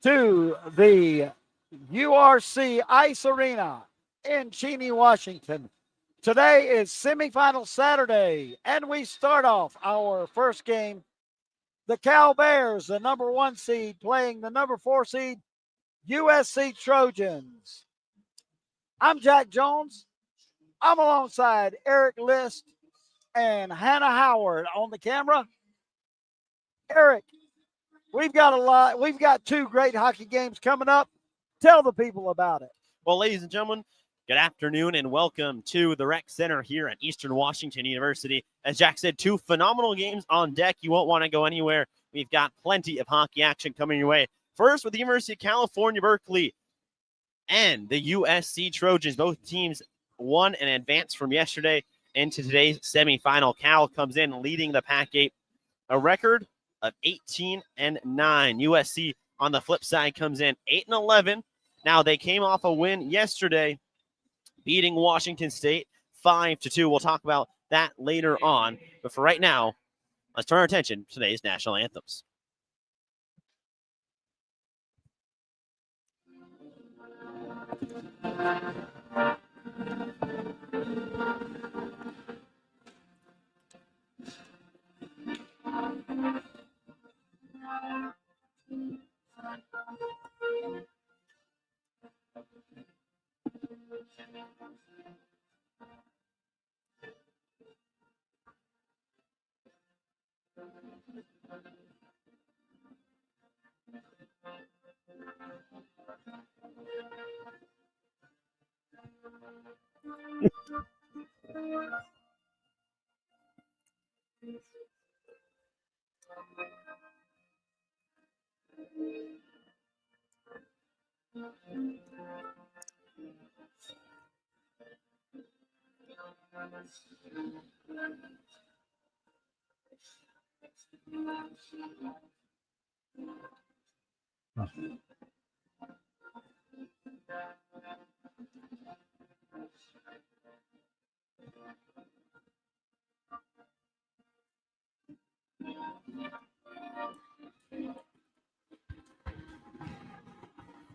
to the URC Ice Arena in Cheney, Washington. Today is semifinal Saturday, and we start off our first game. The Cal Bears, the number 1 seed, playing the number 4 seed USC Trojans. I'm Jack Jones. I'm alongside Eric List and Hannah Howard on the camera. Eric, we've got 2 great hockey games coming up. Tell the people about it. Well, ladies and gentlemen, good afternoon and welcome to the Rec Center here at Eastern Washington University. As Jack said, 2 phenomenal games on deck. You won't want to go anywhere. We've got plenty of hockey action coming your way. First with the University of California, Berkeley and the USC Trojans. Both teams won and advanced from yesterday into today's semifinal. Cal comes in leading the PAC 8, a record of 18-9. USC on the flip side comes in 8-11. Now they came off a win yesterday, beating Washington State 5-2. We'll talk about that later on. But for right now, let's turn our attention to today's national anthems.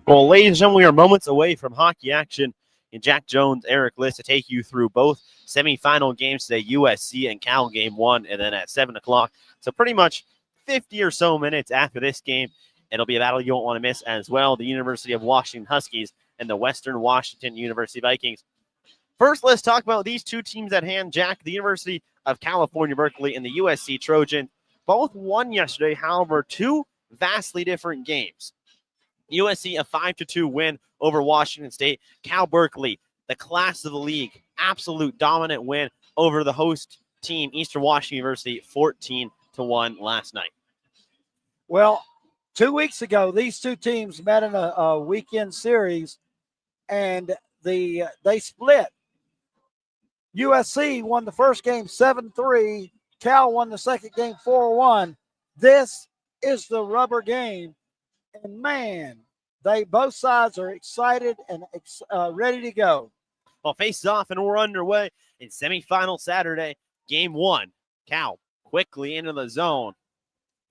Well, ladies and gentlemen, we are moments away from hockey action. And Jack Jones, Eric List to take you through both semifinal games today, USC and Cal game 1, and then at 7 o'clock. So pretty much 50 or so minutes after this game, it'll be a battle you won't want to miss as well. The University of Washington Huskies and the Western Washington University Vikings. First, let's talk about these 2 teams at hand. Jack, the University of California, Berkeley, and the USC Trojans. Both won yesterday, however, 2 vastly different games. USC, a 5-2 win over Washington State. Cal Berkeley, the class of the league, absolute dominant win over the host team, Eastern Washington University, 14-1 last night. Well, 2 weeks ago, these 2 teams met in a weekend series, and they split. USC won the first game 7-3. Cal won the second game 4-1. This is the rubber game. And man, both sides are excited and ready to go. Well, face off and we're underway in semifinal Saturday, game 1. Cal quickly into the zone.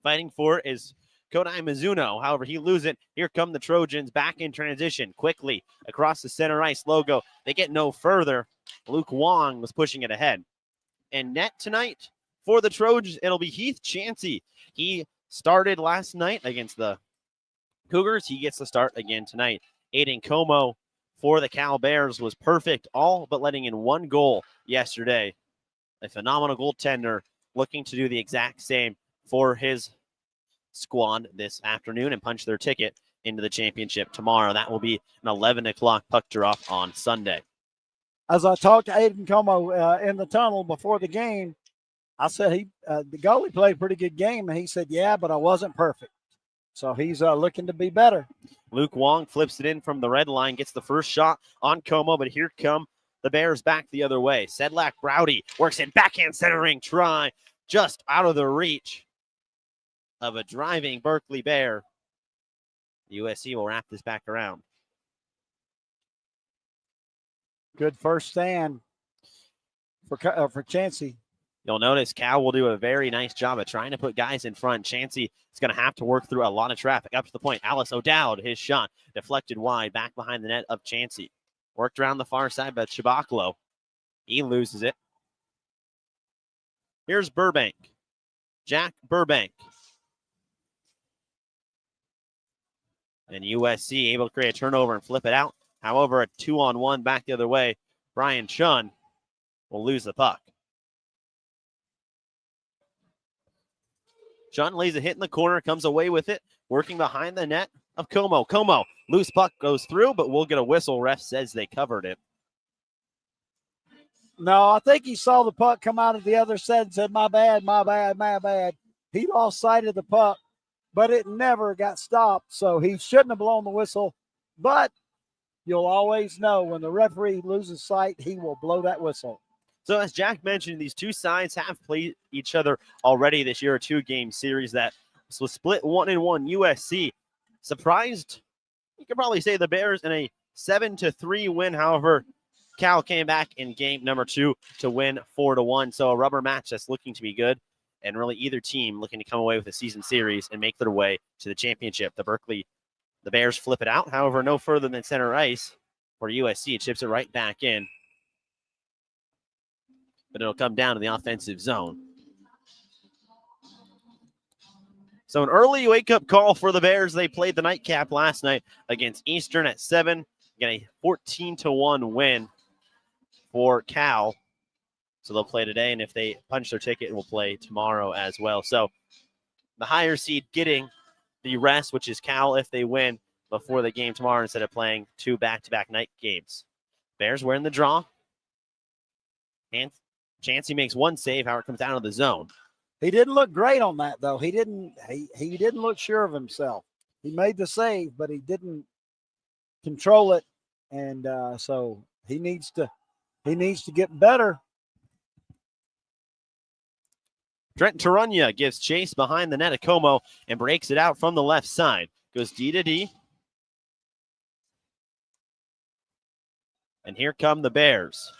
Fighting for it is Kodai Mizuno. However, he loses it. Here come the Trojans back in transition quickly across the center ice logo. They get no further. Luke Wong was pushing it ahead. And net tonight for the Trojans, it'll be Heath Chansey. He started last night against the Cougars. He gets the start again tonight. Aiden Como for the Cal Bears was perfect, all but letting in 1 goal yesterday. A phenomenal goaltender looking to do the exact same for his squad this afternoon and punch their ticket into the championship tomorrow. That will be an 11 o'clock puck drop on Sunday. As I talked to Aiden Como in the tunnel before the game, I said the goalie played a pretty good game, and he said, yeah, but I wasn't perfect. So he's looking to be better. Luke Wong flips it in from the red line, gets the first shot on Como, but here come the Bears back the other way. Sedlak Browdy works in backhand centering try, just out of the reach of a driving Berkeley Bear. The USC will wrap this back around. Good first stand for Chansey. You'll notice Cal will do a very nice job of trying to put guys in front. Chansey is going to have to work through a lot of traffic. Up to the point, Alice O'Dowd, his shot deflected wide, back behind the net of Chansey. Worked around the far side by Chabaklo. He loses it. Here's Burbank. Jack Burbank. And USC able to create a turnover and flip it out. However, a 2-on-1 back the other way. Brian Chun will lose the puck. Chun lays a hit in the corner, comes away with it, working behind the net of Como. Como, loose puck goes through, but we'll get a whistle. Ref says they covered it. No, I think he saw the puck come out of the other side and said, my bad, my bad, my bad. He lost sight of the puck, but it never got stopped, so he shouldn't have blown the whistle. But you'll always know when the referee loses sight, he will blow that whistle. So as Jack mentioned, these two sides have played each other already this year, a 2-game series that was split 1-1. USC surprised, you could probably say, the Bears in a 7-3 win. However, Cal came back in game number 2 to win 4-1. So a rubber match that's looking to be good, and really either team looking to come away with a season series and make their way to the championship. The Bears flip it out, however, no further than center ice for USC. Chips it right back in. But it'll come down to the offensive zone. So an early wake-up call for the Bears. They played the nightcap last night against Eastern at 7. Get a 14-1 win for Cal. So they'll play today, and if they punch their ticket, it will play tomorrow as well. So the higher seed getting the rest, which is Cal if they win before the game tomorrow instead of playing 2 back-to-back night games. Bears were in the draw. And Chansey makes one save, however, it comes down to the zone. He didn't look great on that, though. He didn't look sure of himself. He made the save, but he didn't control it, and so he needs to get better. Trent Tarunya gives chase behind the net of Como and breaks it out from the left side. Goes D to D. And here come the Bears.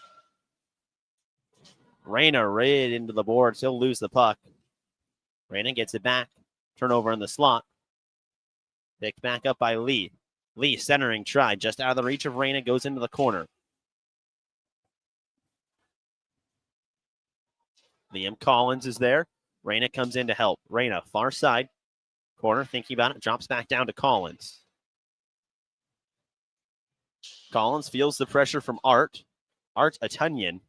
Reyna right into the boards. He'll lose the puck. Reyna gets it back. Turnover in the slot. Picked back up by Lee. Lee centering try. Just out of the reach of Reyna. Goes into the corner. Liam Collins is there. Reyna comes in to help. Reyna, far side. Corner, thinking about it. Drops back down to Collins. Collins feels the pressure from Art. Art Atunyan.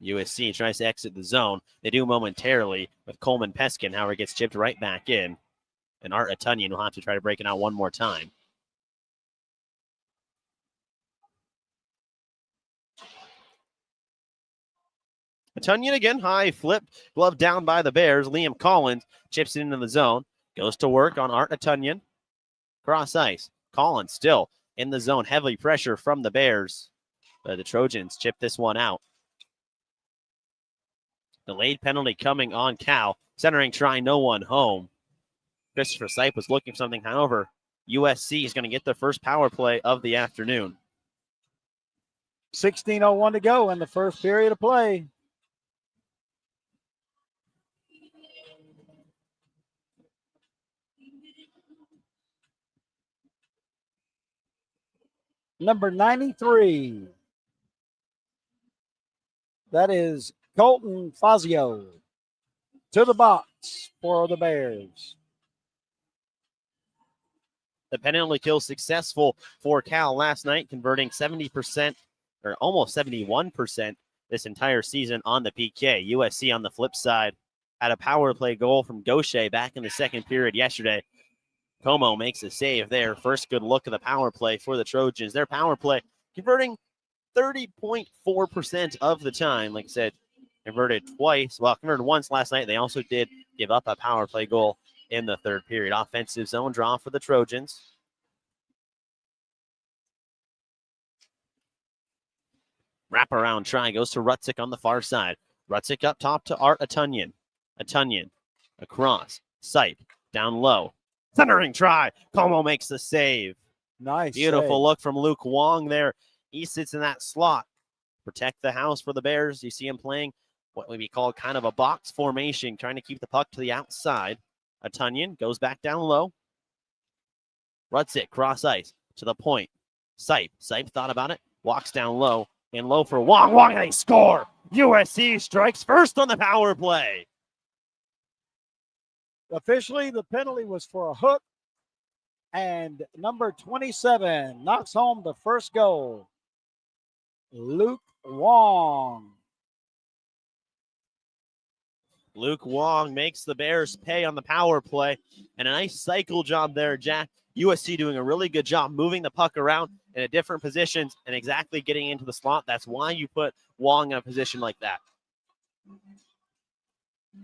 USC tries to exit the zone. They do momentarily with Coleman Peskin. However, gets chipped right back in. And Art Atunyan will have to try to break it out one more time. Atunyan again, high flip. Glove down by the Bears. Liam Collins chips it into the zone. Goes to work on Art Atunyan. Cross ice. Collins still in the zone. Heavy pressure from the Bears. But the Trojans chip this one out. Delayed penalty coming on Cal. Centering try, no one home. Christopher Sipe was looking for something. However, USC is going to get the first power play of the afternoon. 16:01 to go in the first period of play. Number 93. That is Colton Fazio to the box for the Bears. The penalty kill successful for Cal last night, converting 70% or almost 71% this entire season on the PK. USC on the flip side had a power play goal from Gaucher back in the second period yesterday. Como makes a save there. First good look at the power play for the Trojans. Their power play converting 30.4% of the time. Like I said, converted once last night. They also did give up a power play goal in the third period. Offensive zone draw for the Trojans. Wraparound try goes to Rutzik on the far side. Rutzik up top to Art Atunyan. Atunyan across. Sipe down low. Centering try. Como makes the save. Nice. Beautiful save. Look from Luke Wong there. He sits in that slot. Protect the house for the Bears. You see him playing what would be called kind of a box formation, trying to keep the puck to the outside. Tunyon goes back down low. Ruts it, cross ice, to the point. Sipe thought about it, walks down low, and low for Wong. Wong, and they score! USC strikes first on the power play. Officially, the penalty was for a hook, and number 27 knocks home the first goal. Luke Wong. Luke Wong makes the Bears pay on the power play, and a nice cycle job there, Jack. USC doing a really good job moving the puck around in a different positions and exactly getting into the slot. That's why you put Wong in a position like that.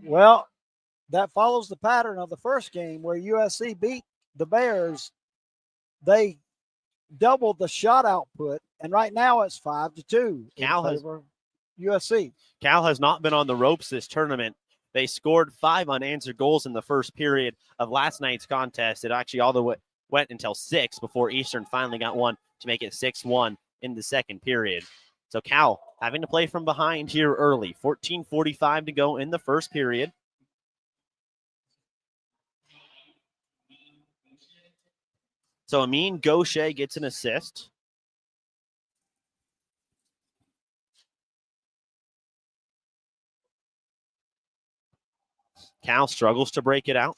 Well, that follows the pattern of the first game where USC beat the Bears. They doubled the shot output, and right now it's 5-2 in favor of USC. Cal has not been on the ropes this tournament. They scored 5 unanswered goals in the first period of last night's contest. It actually all the way went until 6 before Eastern finally got one to make it 6-1 in the second period. So Cal having to play from behind here early. 14:45 to go in the first period. So Amin Gaucher gets an assist. Cal struggles to break it out.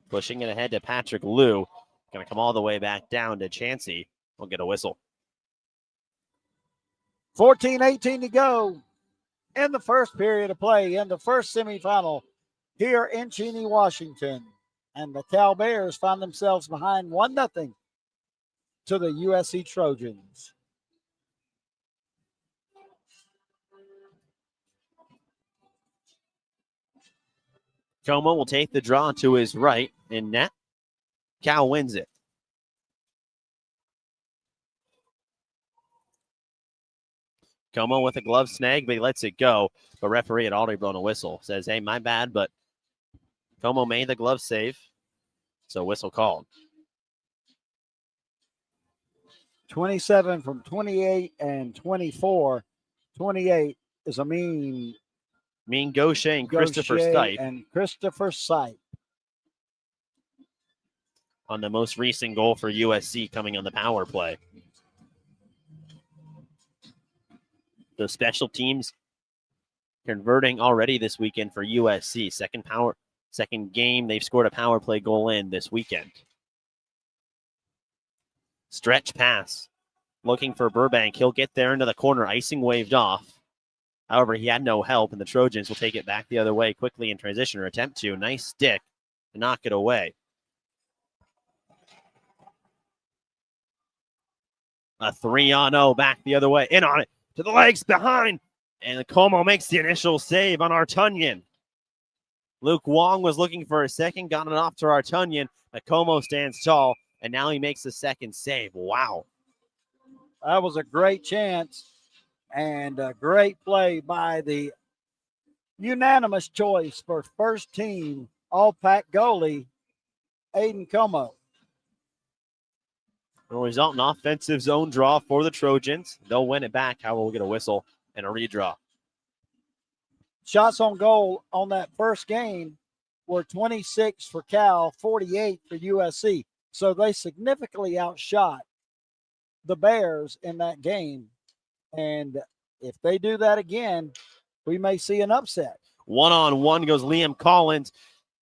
Pushing it ahead to Patrick Liu. Going to come all the way back down to Chansey. We'll get a whistle. 14-18 to go in the first period of play in the first semifinal here in Cheney, Washington. And the Cal Bears find themselves behind 1-0 to the USC Trojans. Como will take the draw to his right in net. Cal wins it. Como with a glove snag, but he lets it go. But referee had already blown a whistle. Says, hey, my bad, but Como made the glove save. So whistle called. 27 from 28 and 24. 28 is Amin Gaucher and Christopher Stipe. And Christopher Stipe. On the most recent goal for USC coming on the power play. The special teams converting already this weekend for USC. Second game, they've scored a power play goal in this weekend. Stretch pass. Looking for Burbank. He'll get there into the corner. Icing waved off. However, he had no help, and the Trojans will take it back the other way quickly in transition, or attempt to. Nice stick to knock it away. A 3-on-0 back the other way. In on it. To the legs behind. And Como makes the initial save on Artunyan. Luke Wong was looking for a second. Got it off to Artunyan. But Como stands tall. And now he makes the second save. Wow. That was a great chance. And a great play by the unanimous choice for first team All-PAC goalie, Aiden Como. Will result in offensive zone draw for the Trojans. They'll win it back. However, we'll get a whistle and a redraw. Shots on goal on that first game were 26 for Cal, 48 for USC. So they significantly outshot the Bears in that game. And if they do that again, we may see an upset. 1-on-1 goes Liam Collins.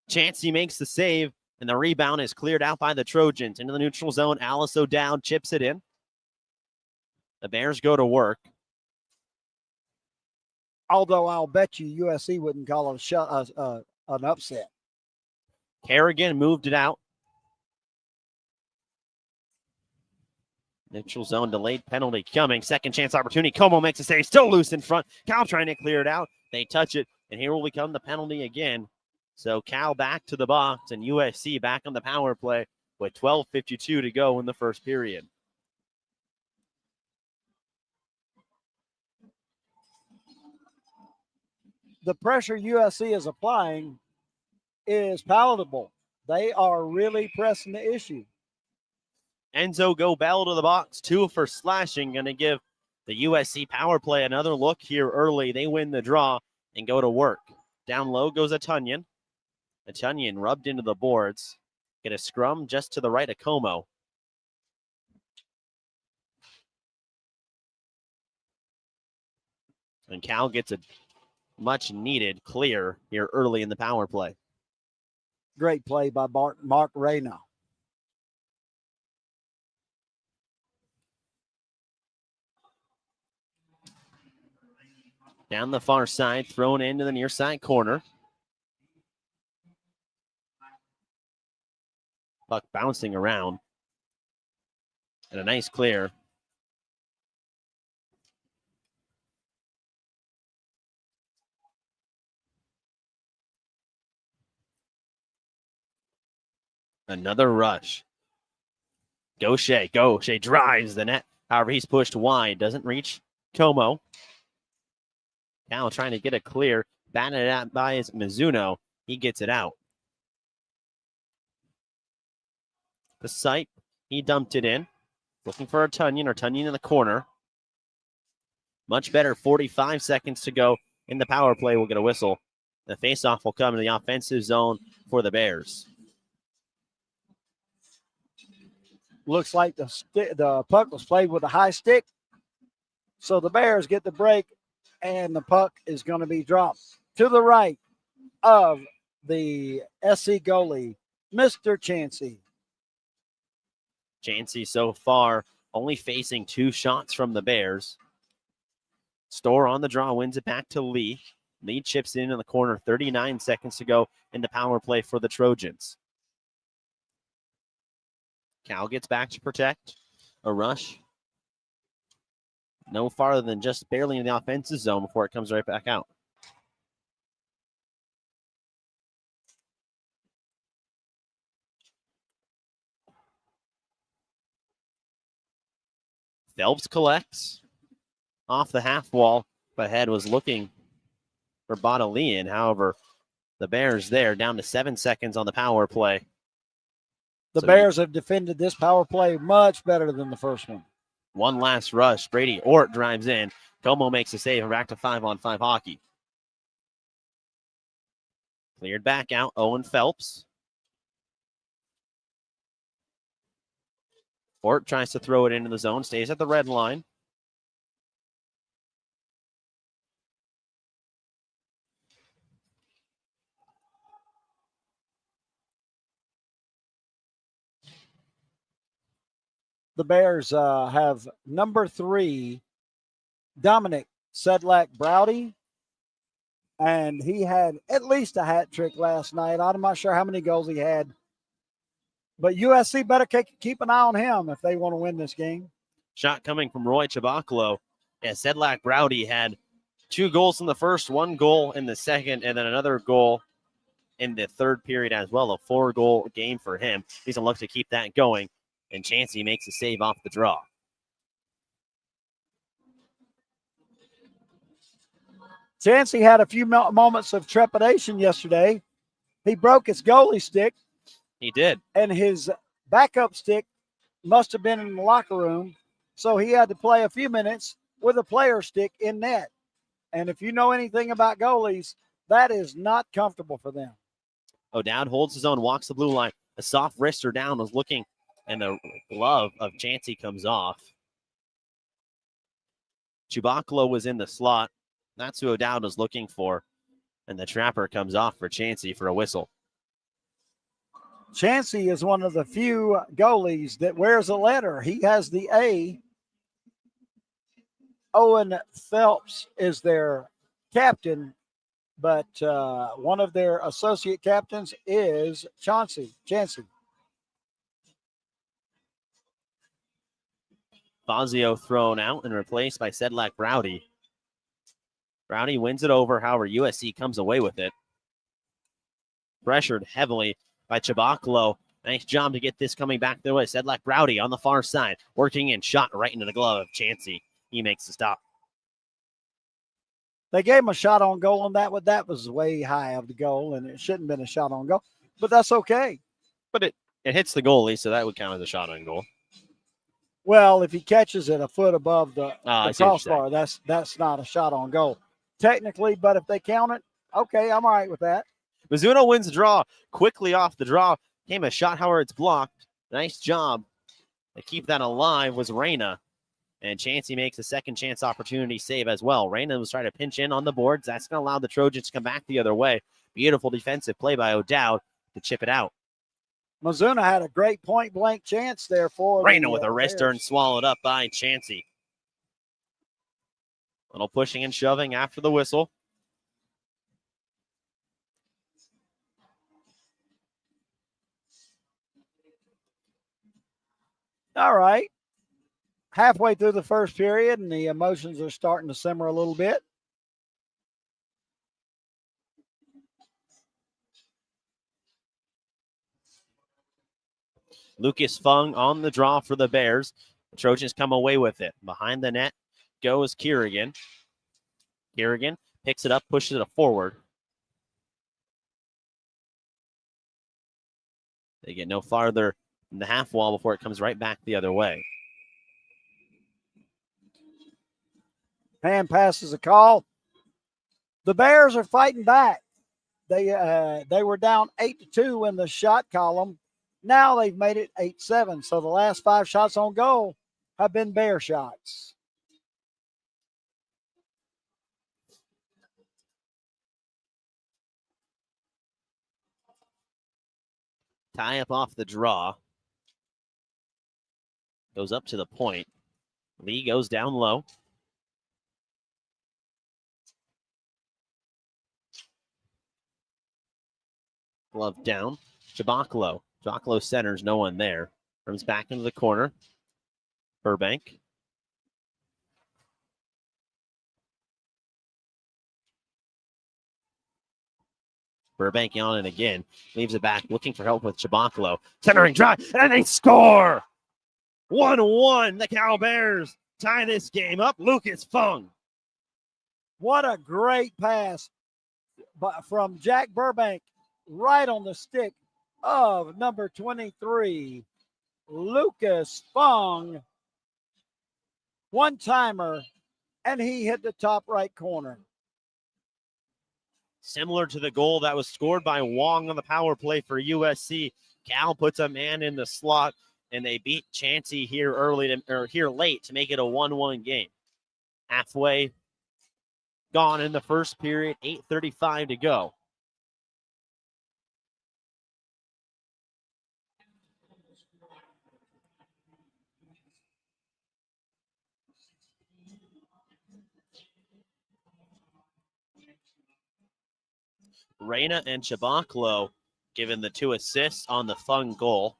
Chansey makes the save, and the rebound is cleared out by the Trojans. Into the neutral zone, Alice O'Dowd chips it in. The Bears go to work. Although I'll bet you USC wouldn't call it an upset. Kerrigan moved it out. Neutral zone delayed penalty coming. Second chance opportunity. Como makes a save. Still loose in front. Cal trying to clear it out. They touch it. And here will come the penalty again. So Cal back to the box and USC back on the power play with 12:52 to go in the first period. The pressure USC is applying is palatable. They are really pressing the issue. Enzo Gobel to the box, 2 for slashing. Going to give the USC power play another look here early. They win the draw and go to work. Down low goes Atunyon. Atunyon rubbed into the boards. Get a scrum just to the right of Como. And Cal gets a much needed clear here early in the power play. Great play by Mark Reyna. Down the far side, thrown into the near side corner. Puck bouncing around. And a nice clear. Another rush. Gaucher drives the net. However, he's pushed wide. Doesn't reach Como. Now trying to get a clear. Batted out by his Mizuno. He gets it out. The sight, he dumped it in. Looking for Atunyon in the corner. Much better. 45 seconds to go in the power play. We'll get a whistle. The faceoff will come in the offensive zone for the Bears. Looks like the puck was played with a high stick. So the Bears get the break, and the puck is going to be dropped to the right of the SC goalie, Mr. Chansey. Chansey so far only facing 2 shots from the Bears. Store on the draw, wins it back to Lee. Lee chips in the corner, 39 seconds to go in the power play for the Trojans. Cal gets back to protect. A rush. No farther than just barely in the offensive zone before it comes right back out. Phelps collects off the half wall, but Head was looking for Bodolian. However, the Bears there down to 7 seconds on the power play. The Bears have defended this power play much better than the first one. One last rush. Brady Ort drives in. Como makes a save and back to 5-on-5 hockey. Cleared back out. Owen Phelps. Ort tries to throw it into the zone. Stays at the red line. The Bears have number 3, Dominic Sedlak Browdy, and he had at least a hat trick last night. I'm not sure how many goals he had, but USC better keep an eye on him if they want to win this game. Shot coming from Roy Chabaklo. Yeah, Sedlak Browdy had 2 goals in the first, 1 goal in the second, and then another goal in the third period as well. A 4-goal game for him. He's going to look to keep that going. And Chansey makes a save off the draw. Chansey had a few moments of trepidation yesterday. He broke his goalie stick. He did. And his backup stick must have been in the locker room. So he had to play a few minutes with a player stick in net. And if you know anything about goalies, that is not comfortable for them. O'Dowd holds his own, walks the blue line. A soft wrister down was looking, and the glove of Chansey comes off. Chubaklo was in the slot. That's who O'Dowd was looking for. And the trapper comes off for Chansey for a whistle. Chansey is one of the few goalies that wears a letter. He has the A. Owen Phelps is their captain, but one of their associate captains is Chansey. Fazio thrown out and replaced by Sedlak Browdy. Browdy wins it over. However, USC comes away with it. Pressured heavily by Chabaklo. Nice job to get this coming back their way. Sedlak Browdy on the far side, working in, shot right into the glove of Chansey. He makes the stop. They gave him a shot on goal on that one. That was way high of the goal, and it shouldn't have been a shot on goal. But that's okay. But it hits the goalie, so that would count as a shot on goal. Well, if he catches it a foot above the I see what you're crossbar, that's not a shot on goal technically. But if they count it, okay, I'm all right with that. Mizuno wins the draw. Quickly off the draw came a shot, however, it's blocked. Nice job to keep that alive was Reyna. And Chansey makes a second chance opportunity save as well. Reyna was trying to pinch in on the boards. That's going to allow the Trojans to come back the other way. Beautiful defensive play by O'Dowd to chip it out. Mizuno had a great point-blank chance there for Reyna with a wrist turn Bears. swallowed up by Chansey. Little pushing and shoving after the whistle. All right. Halfway through the first period, and the emotions are starting to simmer a little bit. Lucas Fung on the draw for the Bears. The Trojans come away with it. Behind the net goes Kerrigan. Kerrigan picks it up, pushes it forward. They get no farther than the half wall before it comes right back the other way. Hand passes a call. The Bears are fighting back. They were down 8-2 in the shot column. Now they've made it 8-7. So the last 5 shots on goal have been Bear shots. Tie up off the draw. Goes up to the point. Lee goes down low. Glove down. Jabaklo. Jabaklo centers, no one there. Comes back into the corner. Burbank. Burbank on it again. Leaves it back, looking for help with Jabaklo. Centering drive, and they score! 1-1. The Cal Bears tie this game up. Lucas Fung. What a great pass from Jack Burbank right on the stick of number 23, Lucas Fung. One-timer, and he hit the top right corner. Similar to the goal that was scored by Wong on the power play for USC. Cal puts a man in the slot, and they beat Chansey here late to make it a 1-1 game. Halfway gone in the first period, 8:35 to go. Reyna and Chabaklo given the 2 assists on the Fung goal.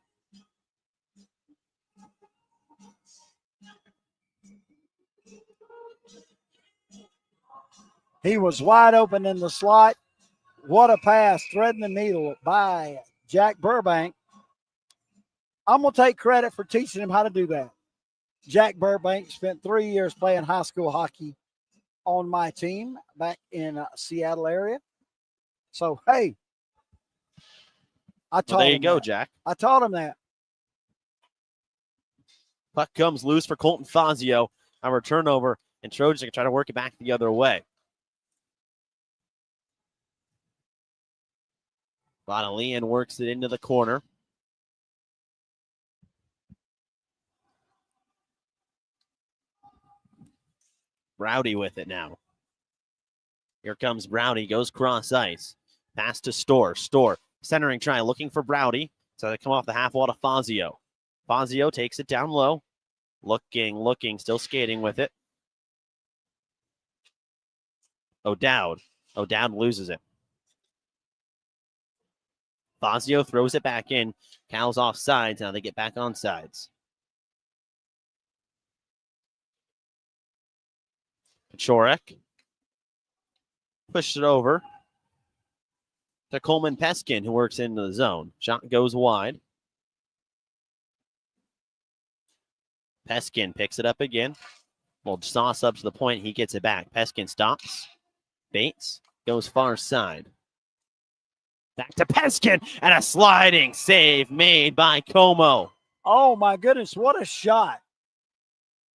He was wide open in the slot. What a pass, threading the needle by Jack Burbank. I'm going to take credit for teaching him how to do that. Jack Burbank spent 3 years playing high school hockey on my team back in Seattle area. So, hey, I taught him. There you go, Jack. I taught him that. Puck comes loose for Colton Fazio. Our turnover, and Trojans can try to work it back the other way. Bonalian works it into the corner. Browdy with it now. Here comes Browdy, goes cross ice. Pass to Storr. Storr centering try, looking for Browdy. So they come off the half wall to Fazio. Fazio takes it down low. Looking, still skating with it. O'Dowd. O'Dowd loses it. Fazio throws it back in. Cal's off sides. Now they get back on sides. Pachorek pushed it over to Coleman Peskin, who works into the zone. Shot goes wide. Peskin picks it up again. Well, sauce up to the point. He gets it back. Peskin stops. Bates goes far side. Back to Peskin, and a sliding save made by Como. Oh, my goodness, what a shot.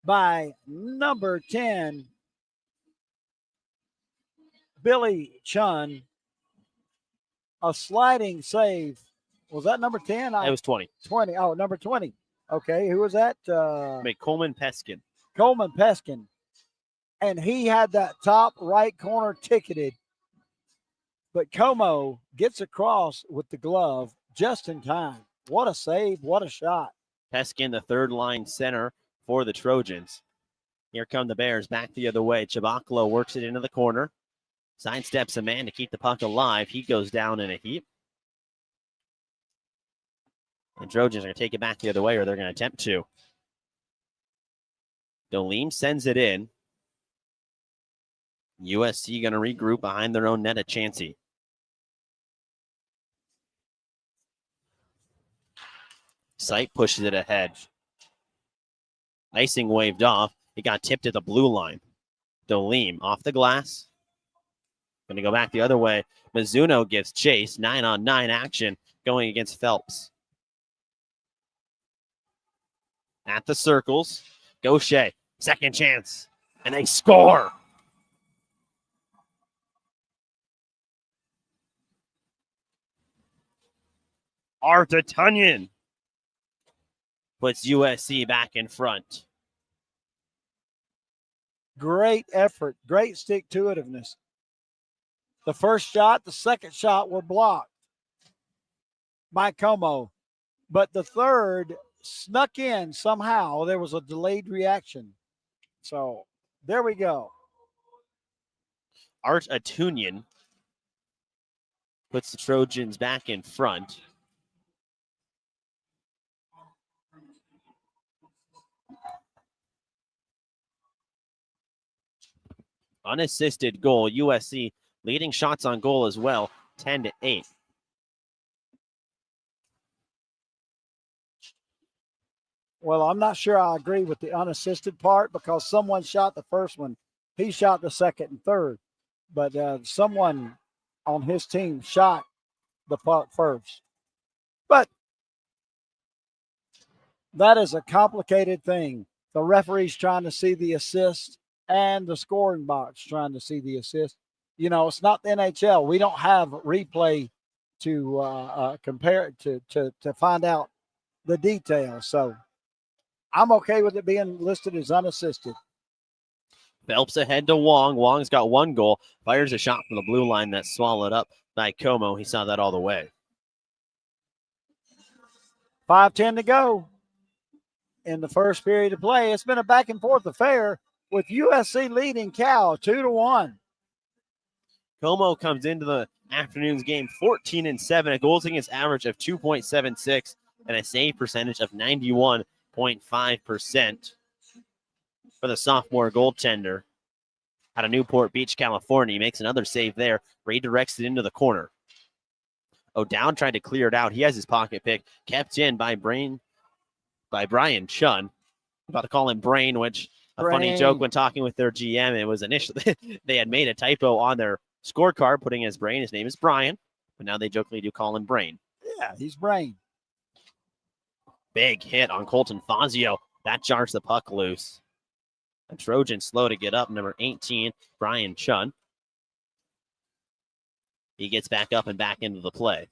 by number 10, Billy Chun. A sliding save. Was that number 10? It was 20. 20. Oh, number 20. Okay, who was that? Coleman Peskin. Coleman Peskin. And he had that top right corner ticketed. But Como gets across with the glove just in time. What a save. What a shot. Peskin, the third line center for the Trojans. Here come the Bears back the other way. Chabaklo works it into the corner. Sidesteps a man to keep the puck alive. He goes down in a heap. The Trojans are going to take it back the other way, or they're going to attempt to. Dolim sends it in. USC going to regroup behind their own net at Chansey. Sight pushes it ahead. Icing waved off. It got tipped at the blue line. Dolim off the glass. Going to go back the other way. Mizuno gives chase. 9-on-9 action going against Phelps. At the circles. Gaucher. Second chance. And they score. Arta Tunyon puts USC back in front. Great effort. Great stick-to-itiveness. The first shot, the second shot were blocked by Como. But the third snuck in somehow. There was a delayed reaction. So there we go. Art Atunian puts the Trojans back in front. Unassisted goal. USC leading shots on goal as well, 10-8. Well, I'm not sure I agree with the unassisted part because someone shot the first one. He shot the second and third. But someone on his team shot the puck first. But that is a complicated thing. The referee's trying to see the assist and the scoring box trying to see the assist. You know, it's not the NHL. We don't have replay to compare to find out the details. So I'm okay with it being listed as unassisted. Phelps ahead to Wong. Wong's got one goal. Fires a shot from the blue line that's swallowed up by Como. He saw that all the way. 5:10 to go in the first period of play. It's been a back and forth affair with USC leading Cal 2-1. Como comes into the afternoon's game 14-7, a goals against average of 2.76, and a save percentage of 91.5% for the sophomore goaltender out of Newport Beach, California. He makes another save there, redirects it into the corner. O'Dowd tried to clear it out. He has his pocket pick, kept in by Brian Chun. I'm about to call him Brain, which a funny joke when talking with their GM. It was initially they had made a typo on their scorecard, putting his Brain. His name is Brian, but now they jokingly do call him Brain. Yeah, he's Brain. Big hit on Colton Fazio. That jars the puck loose. A Trojan slow to get up, number 18, Brian Chun. He gets back up and back into the play.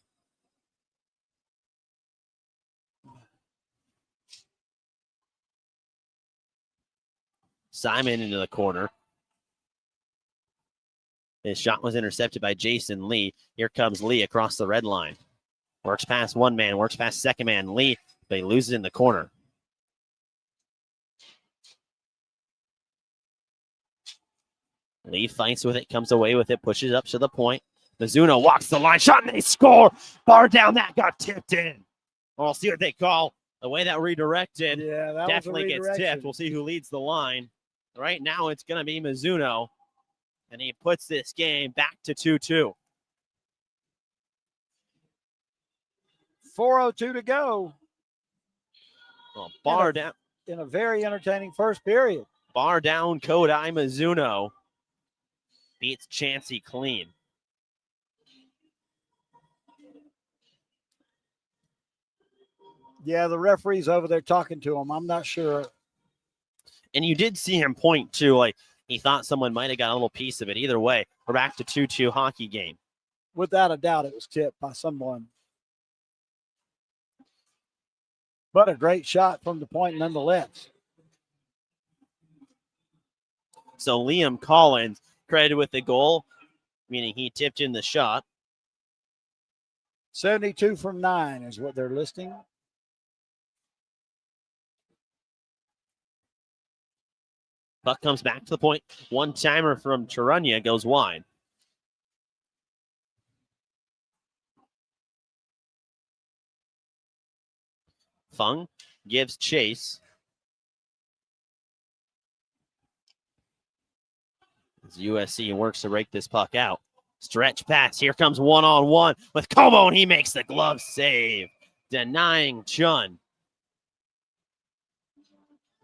Simon into the corner. His shot was intercepted by Jason Lee. Here comes Lee across the red line. Works past one man, works past second man. Lee, but he loses in the corner. Lee fights with it, comes away with it, pushes up to the point. Mizuno walks the line, shot, and they score. Bar down, that got tipped in. We'll see what they call the way that redirected. Yeah, that definitely gets tipped. We'll see who leads the line. Right now, it's going to be Mizuno, and he puts this game back to 2-2. 4:02 to go. Well, bar down in a very entertaining first period. Bar down, Kodai Mizuno beats Chansey clean. Yeah, the referee's over there talking to him. I'm not sure. And you did see him point to, like, he thought someone might have got a little piece of it. Either way, we're back to 2-2 hockey game. Without a doubt, it was tipped by someone. But a great shot from the point nonetheless. So Liam Collins credited with the goal, meaning he tipped in the shot. 72 from 9 is what they're listing. Puck comes back to the point. One-timer from Tarunya goes wide. Fung gives chase. As USC works to rake this puck out. Stretch pass. Here comes one-on-one with Como, and he makes the glove save, denying Chun.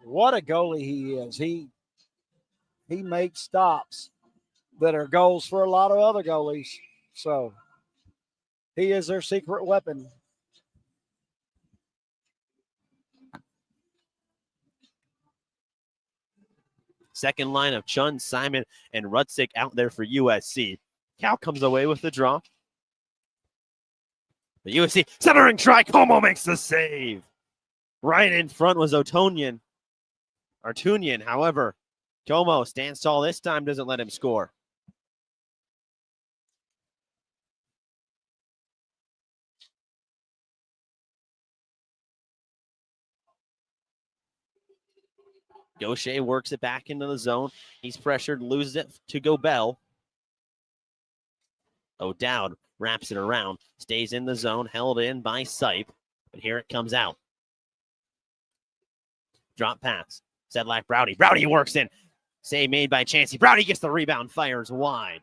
What a goalie he is. He makes stops that are goals for a lot of other goalies. So he is their secret weapon. Second line of Chun, Simon, and Rutzik out there for USC. Cal comes away with the draw. The USC centering try. Como makes the save. Right in front was Artunian. However, Como stands tall this time, doesn't let him score. Gaucher works it back into the zone. He's pressured, loses it to Gobel. O'Dowd wraps it around, stays in the zone, held in by Sipe, but here it comes out. Drop pass. Sedlak Browdy. Browdy works in. Save made by Chansey. Browdy gets the rebound, fires wide.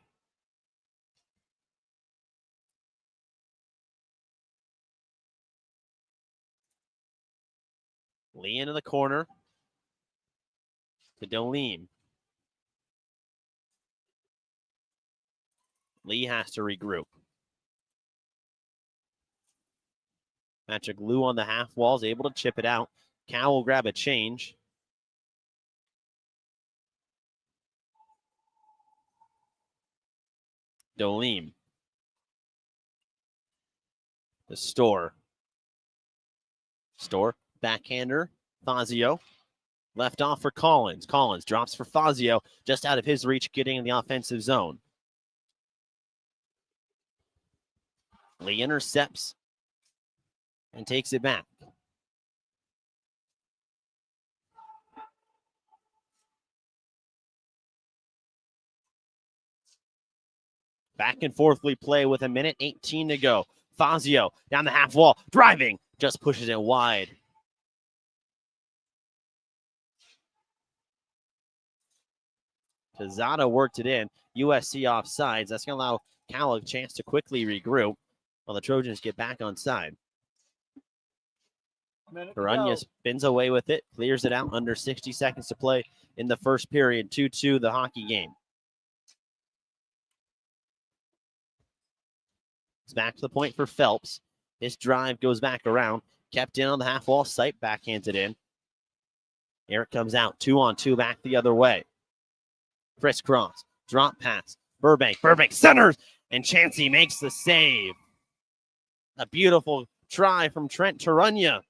Lee into the corner to Dolim. Lee has to regroup. Patrick Lou on the half wall is able to chip it out. Cal will grab a change. Dolim. The Store. Backhander. Fazio. Left off for Collins. Collins drops for Fazio. Just out of his reach, getting in the offensive zone. Lee intercepts and takes it back. Back and forth we play with 1:18 to go. Fazio down the half wall, driving, just pushes it wide. Tizada worked it in. USC offsides. That's going to allow Cal a chance to quickly regroup while the Trojans get back on side. Carunya spins away with it, clears it out under 60 seconds to play in the first period. 2-2 the hockey game. It's back to the point for Phelps. This drive goes back around. Kept in on the half wall. Sipe backhands it in. Here it comes out. 2-on-2 back the other way. Crisscross. Drop pass. Burbank centers. And Chansey makes the save. A beautiful try from Trent Tarunya.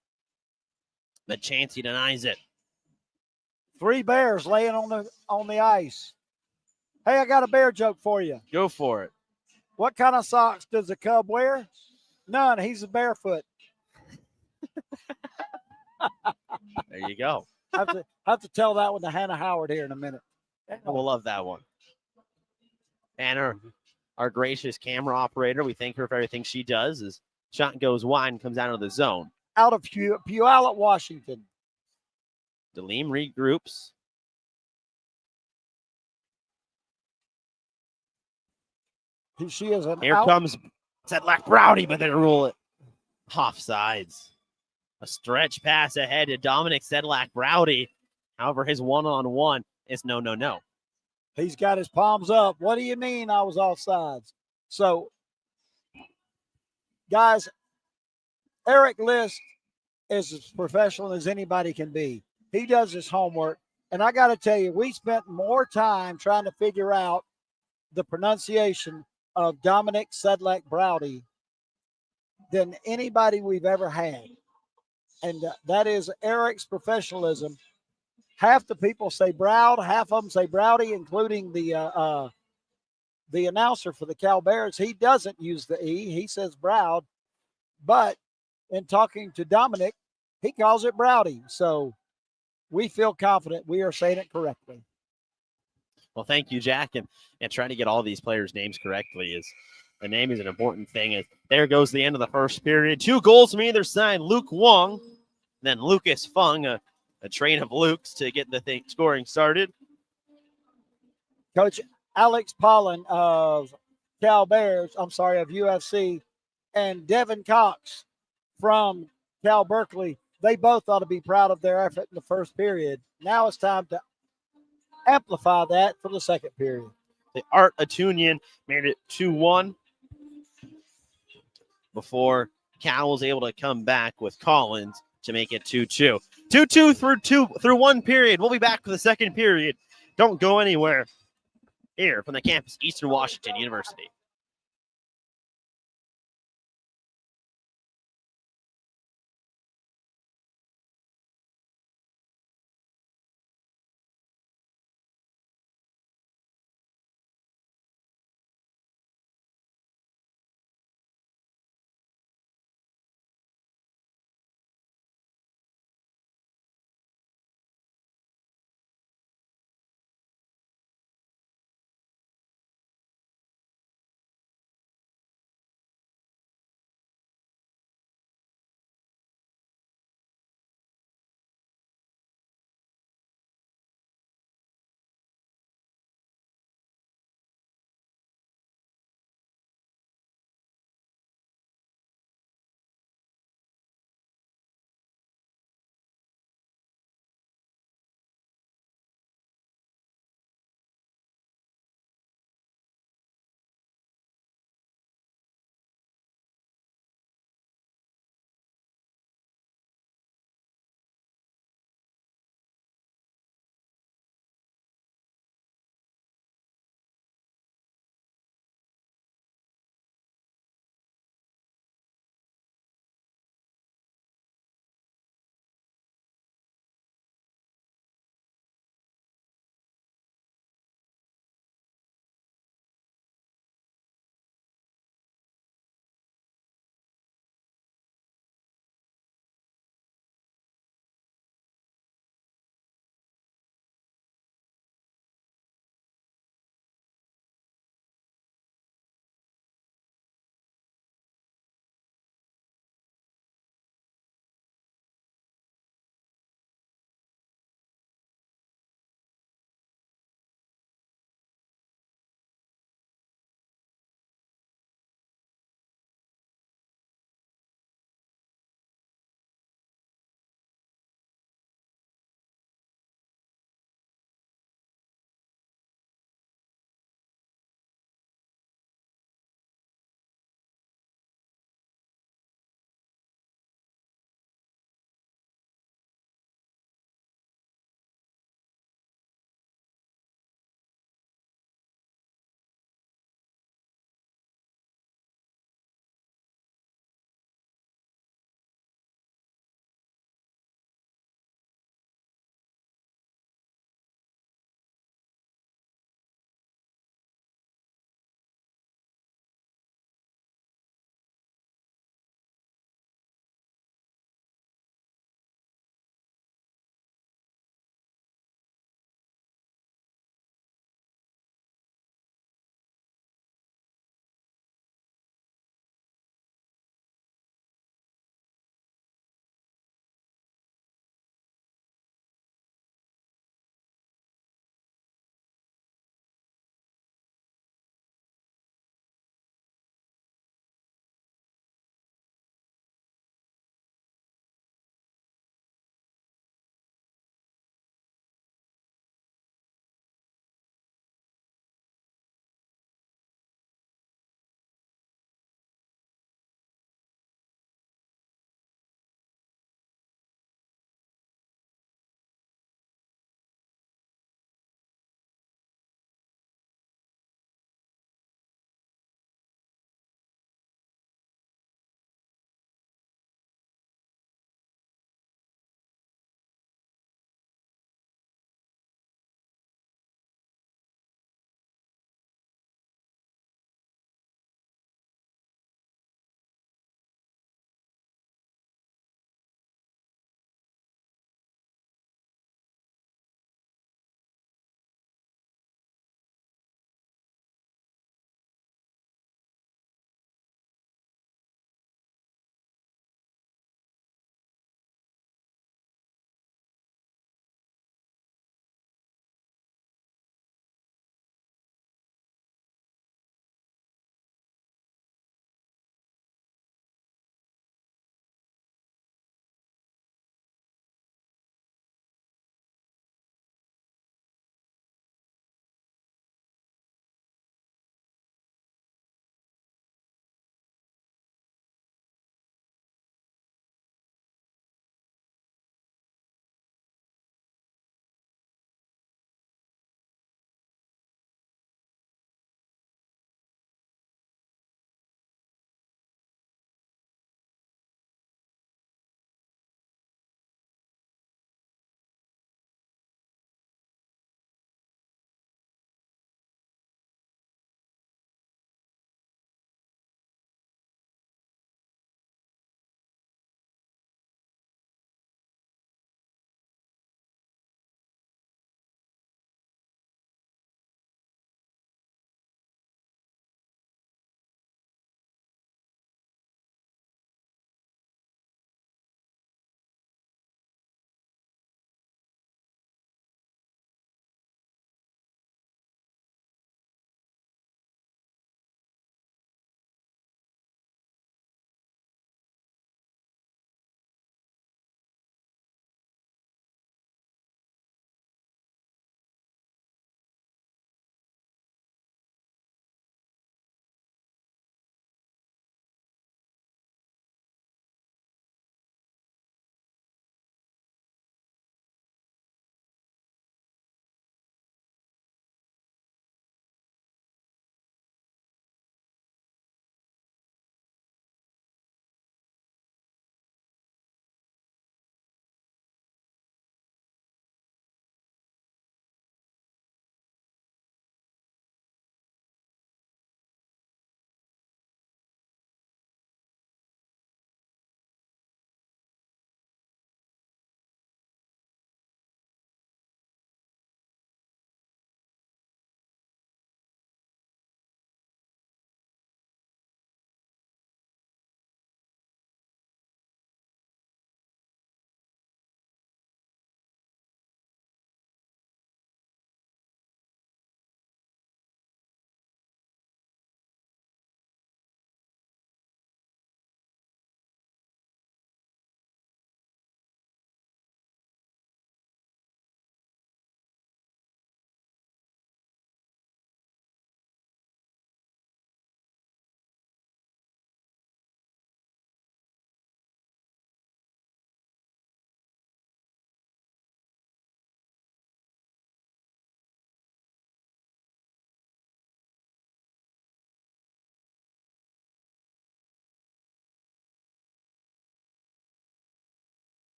But Chansey denies it. 3 bears laying on the ice. Hey, I got a bear joke for you. Go for it. What kind of socks does a cub wear? None. He's barefoot. There you go. I have to tell that one to Hannah Howard here in a minute. We'll love that one. And our gracious camera operator, we thank her for everything she does. As shot goes wide and comes out of the zone. Out of Puyallup, Washington. Delim regroups. She is an Here comes Sedlak Browdy, but they rule it offsides. A stretch pass ahead to Dominic Sedlak Browdy. However, his one-on-one is no. He's got his palms up. What do you mean I was offsides? So, guys, Eric List is as professional as anybody can be. He does his homework. And I got to tell you, we spent more time trying to figure out the pronunciation of Dominic Sedlak Browdy than anybody we've ever had. And that is Eric's professionalism. Half the people say Browd, half of them say Browdy, including the announcer for the Cal Bears. He doesn't use the E, he says Browd. But in talking to Dominic, he calls it Browdy. So we feel confident we are saying it correctly. Well, thank you, Jack. And trying to get all these players' names correctly is the name is an important thing. As there goes the end of the first period. 2 goals from either side. Luke Wong, then Lucas Fung, a train of Lukes to get the thing scoring started. Coach Alex Pollen of of UFC, and Devin Cox from Cal Berkeley, they both ought to be proud of their effort in the first period. Now it's time to amplify that for the second period. The Art Atunian made it 2-1 before Cal was able to come back with Collins to make it 2-2. 2-2 through one period. We'll be back for the second period. Don't go anywhere. Here from the campus, Eastern Washington University.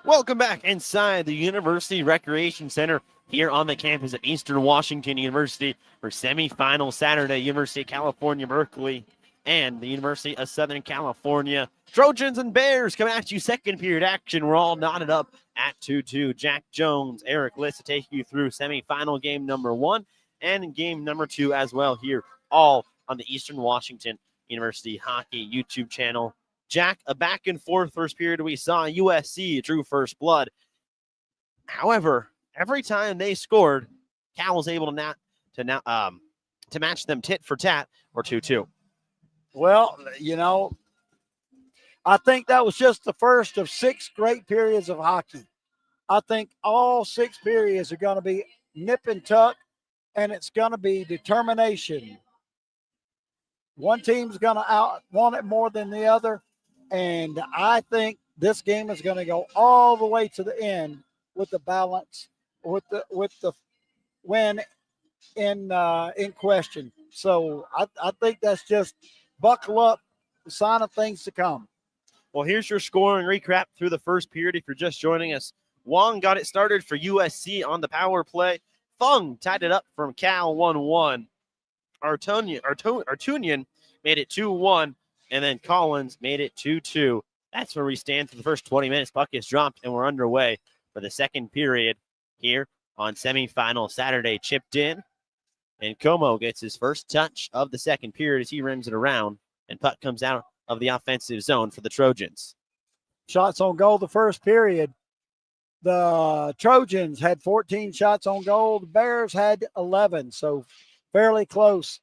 Welcome back inside the University Recreation Center here on the campus of Eastern Washington University for semifinal Saturday. University of California, Berkeley, and the University of Southern California. Trojans and Bears coming at you second period action. We're all knotted up at 2-2. Jack Jones, Eric Liss to take you through semifinal game number 1 and game number 2 as well here, all on the Eastern Washington University Hockey YouTube channel. Jack, a back and forth first period. We saw USC drew first blood. However, every time they scored, Cal was able to match them tit for tat or 2-2. Well, I think that was just the first of 6 great periods of hockey. I think all 6 periods are going to be nip and tuck, and it's going to be determination. One team's going to want it more than the other, and I think this game is going to go all the way to the end with the balance, with the win in question. So I think that's just buckle up, the sign of things to come. Well, here's your scoring recap through the first period. If you're just joining us, Wong got it started for USC on the power play. Fung tied it up from Cal 1-1. Artunian made it 2-1, and then Collins made it 2-2. That's where we stand for the first 20 minutes. Puck is dropped, and we're underway for the second period here on semifinal Saturday. Chipped in, and Como gets his first touch of the second period as he rims it around, and puck comes out of the offensive zone for the Trojans. Shots on goal the first period. The Trojans had 14 shots on goal. The Bears had 11, so fairly close.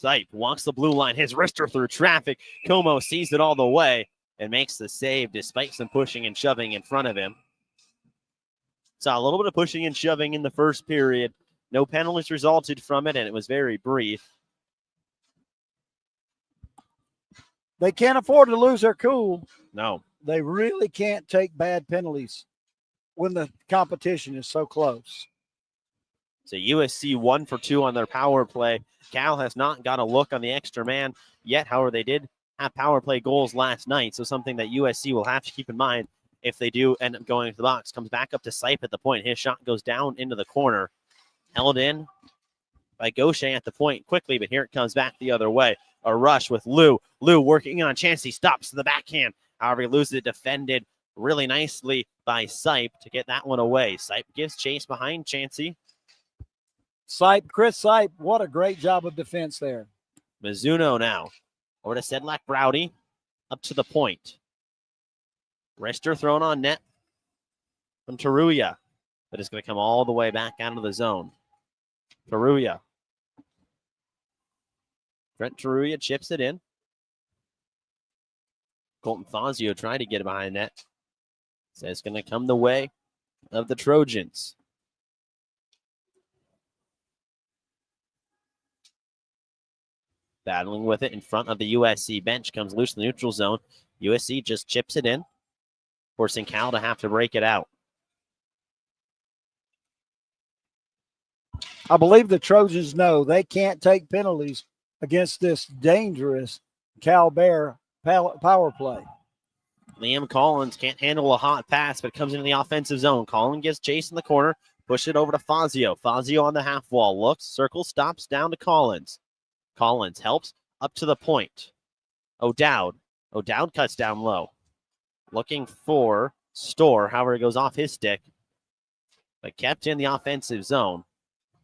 Sipe walks the blue line, his wrister through traffic. Como sees it all the way and makes the save despite some pushing and shoving in front of him. Saw a little bit of pushing and shoving in the first period. No penalties resulted from it, and it was very brief. They can't afford to lose their cool. No. They really can't take bad penalties when the competition is so close. So USC 1 for 2 on their power play. Cal has not got a look on the extra man yet. However, they did have power play goals last night, so something that USC will have to keep in mind if they do end up going to the box. Comes back up to Sipe at the point. His shot goes down into the corner. Held in by Gaucher at the point quickly, but here it comes back the other way. A rush with Lou. Lou working on a chance. He stops to the backhand. However, he loses it. Defended really nicely by Sipe to get that one away. Sipe gives chase behind Chansey. Chris Sipe, what a great job of defense there. Mizuno now. Over to Sedlak Browdy. Up to the point. Wrister thrown on net from Taruya. But it's going to come all the way back out of the zone. Taruya. Trent Taruya chips it in. Colton Fazio trying to get it behind net. So it's going to come the way of the Trojans. Battling with it in front of the USC bench. Comes loose in the neutral zone. USC just chips it in, forcing Cal to have to break it out. I believe the Trojans know they can't take penalties against this dangerous Cal Bear power play. Liam Collins can't handle a hot pass, but comes into the offensive zone. Collins gets chase in the corner, push it over to Fazio. Fazio on the half wall, looks, circles, stops, down to Collins. Collins helps up to the point. O'Dowd. O'Dowd cuts down low. Looking for Storr. However, it goes off his stick, but kept in the offensive zone.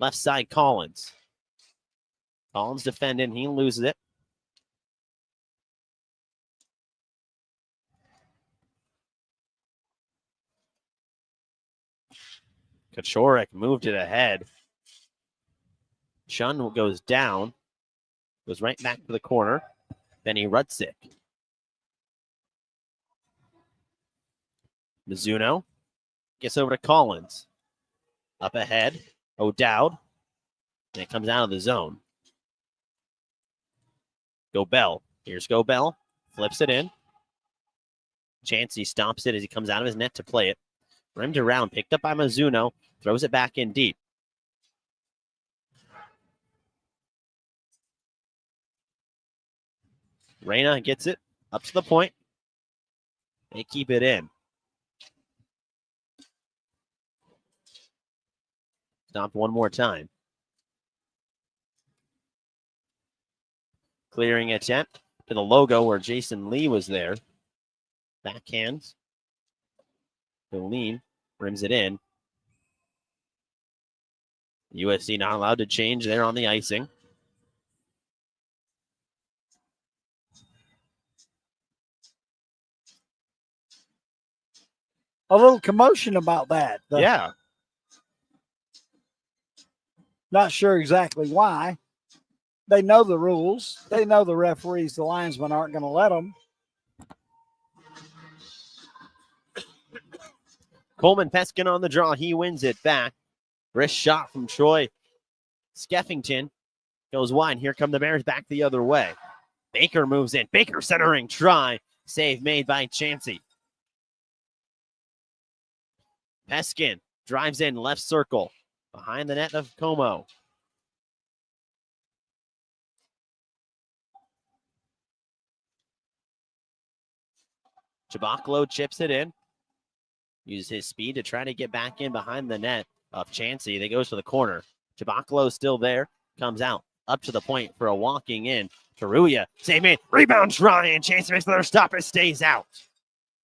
Left side, Collins. Collins defending. He loses it. Kaczorek moved it ahead. Chun goes down. Goes right back to the corner. Benny Rudzik. Mizuno gets over to Collins. Up ahead, O'Dowd. And it comes out of the zone. Gobel. Here's Gobel. Flips it in. Chansey stops it as he comes out of his net to play it. Rimmed around, picked up by Mizuno. Throws it back in deep. Reyna gets it up to the point. They keep it in. Stopped one more time. Clearing attempt to the logo where Jason Lee was there. Backhands. Lean rims it in. USC not allowed to change there on the icing. A little commotion about that. Yeah. Not sure exactly why. They know the rules. They know the referees, the linesmen aren't going to let them. Coleman Peskin on the draw. He wins it back. Wrist shot from Troy Skeffington. Goes wide. Here come the Bears back the other way. Baker moves in. Baker centering try. Save made by Chansey. Peskin drives in left circle. Behind the net of Como. Chabaclo chips it in. Uses his speed to try to get back in behind the net of Chansey. They goes to the corner. Chabaclo still there. Comes out. Up to the point for a walking in. Taruya. Save made. Rebound try. And Chansey makes another stop. It stays out.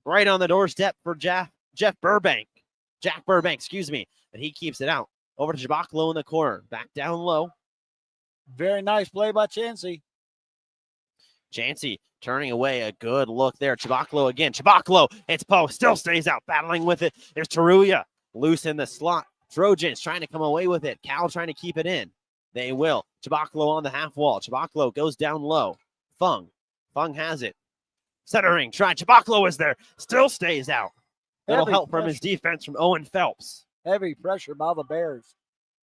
Right on the doorstep for Jeff Burbank. Jack Burbank, excuse me. But he keeps it out. Over to Chabaclo in the corner. Back down low. Very nice play by Chansey. Chansey turning away. A good look there. Chabaclo again. Chabaclo. It's post. Still stays out. Battling with it. There's Taruya. Loose in the slot. Trojans trying to come away with it. Cal trying to keep it in. They will. Chabaclo on the half wall. Chabaclo goes down low. Fung has it. Centering. Try. Chabaclo is there. Still stays out. Little help from his defense from Owen Phelps. Heavy pressure by the Bears.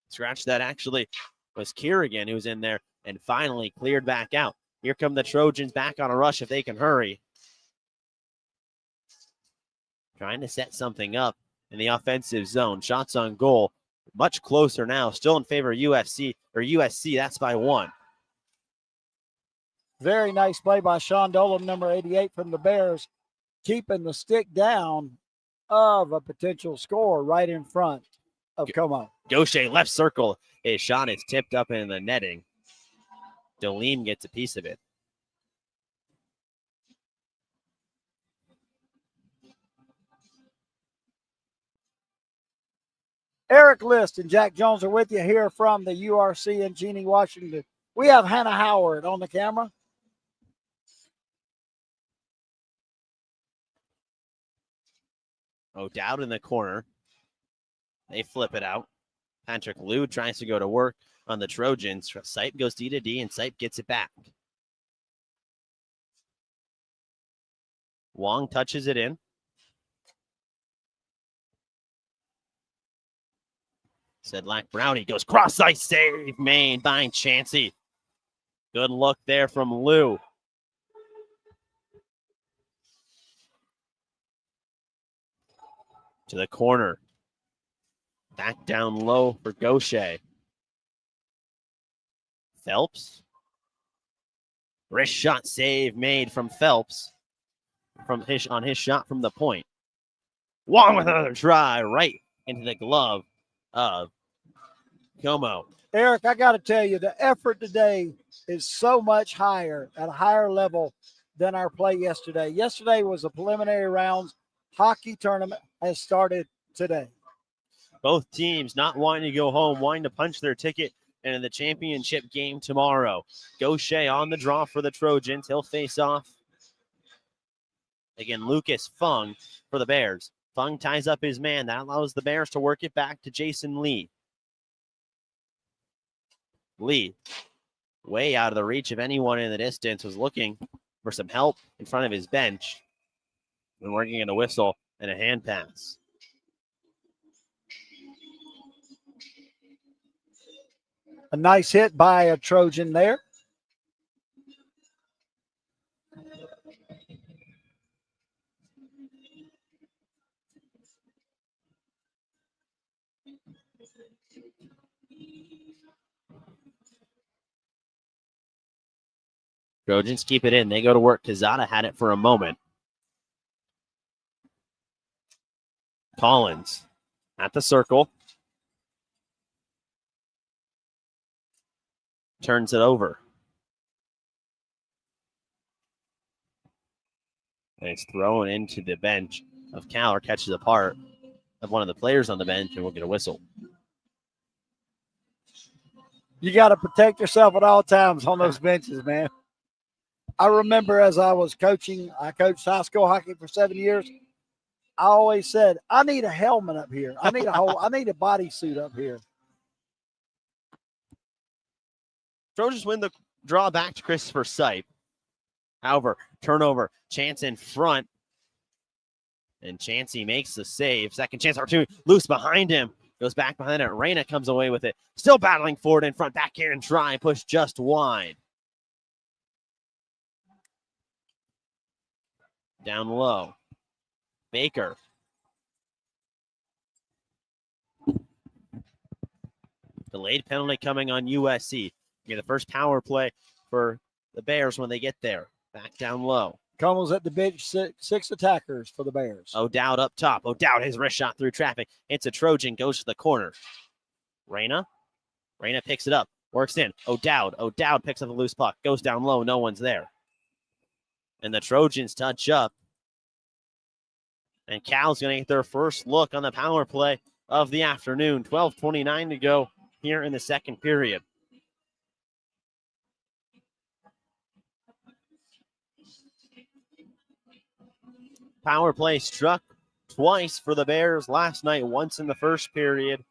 Scratch that actually was Kerrigan who was in there and finally cleared back out. Here come the Trojans back on a rush if they can hurry. Trying to set something up in the offensive zone. Shots on goal. Much closer now. Still in favor of USC. That's by 1. Very nice play by Sean Dolan, number 88 from the Bears, keeping the stick down of a potential score right in front of Como. Gaucher left circle. His shot is tipped up in the netting. Deline gets a piece of it. Eric List and Jack Jones are with you here from the URC in Genie, Washington. We have Hannah Howard on the camera. O'Dowd in the corner. They flip it out. Patrick Liu tries to go to work on the Trojans. Sipe goes D to D, and Sipe gets it back. Wong touches it in. Sedlak Brownie goes cross-ice save made by Chansey. Good look there from Liu. To the corner. Back down low for Gaucher. Phelps. Wrist shot save made from Phelps on his shot from the point. Wong with another try right into the glove of Como. Eric, I got to tell you, the effort today is so much higher, at a higher level than our play yesterday. Yesterday was a preliminary rounds. Hockey tournament has started today. Both teams not wanting to go home, wanting to punch their ticket into the championship game tomorrow. Gaucher on the draw for the Trojans. He'll face off. Again, Lucas Fung for the Bears. Fung ties up his man. That allows the Bears to work it back to Jason Lee. Lee, way out of the reach of anyone in the distance, was looking for some help in front of his bench and working in a whistle and a hand pass. A nice hit by a Trojan there. Trojans keep it in. They go to work. Kazada had it for a moment. Collins at the circle. turns it over. And it's thrown into the bench of Cal, or catches a part of one of the players on the bench, and we'll get a whistle. You got to protect yourself at all times on those benches, man. I remember as I was coaching, I coached high school hockey for 7 years. I always said, I need a helmet up here. I need a bodysuit up here. Trojans win the draw back to Christopher Sipe. However, turnover, chance in front. And Chansey makes the save. Second chance opportunity. Loose behind him. Goes back behind it. Reyna comes away with it. Still battling forward in front. Back here and try and push just wide. Down low. Baker. Delayed penalty coming on USC. Get the first power play for the Bears when they get there. Back down low. Combs at the bench, six attackers for the Bears. O'Dowd up top. O'Dowd, his wrist shot through traffic. It's a Trojan, goes to the corner. Reyna picks it up, works in. O'Dowd picks up a loose puck, goes down low, no one's there. And the Trojans touch up. And Cal's going to get their first look on the power play of the afternoon. 12:29 to go here in the second period. Power play struck twice for the Bears last night, once in the first period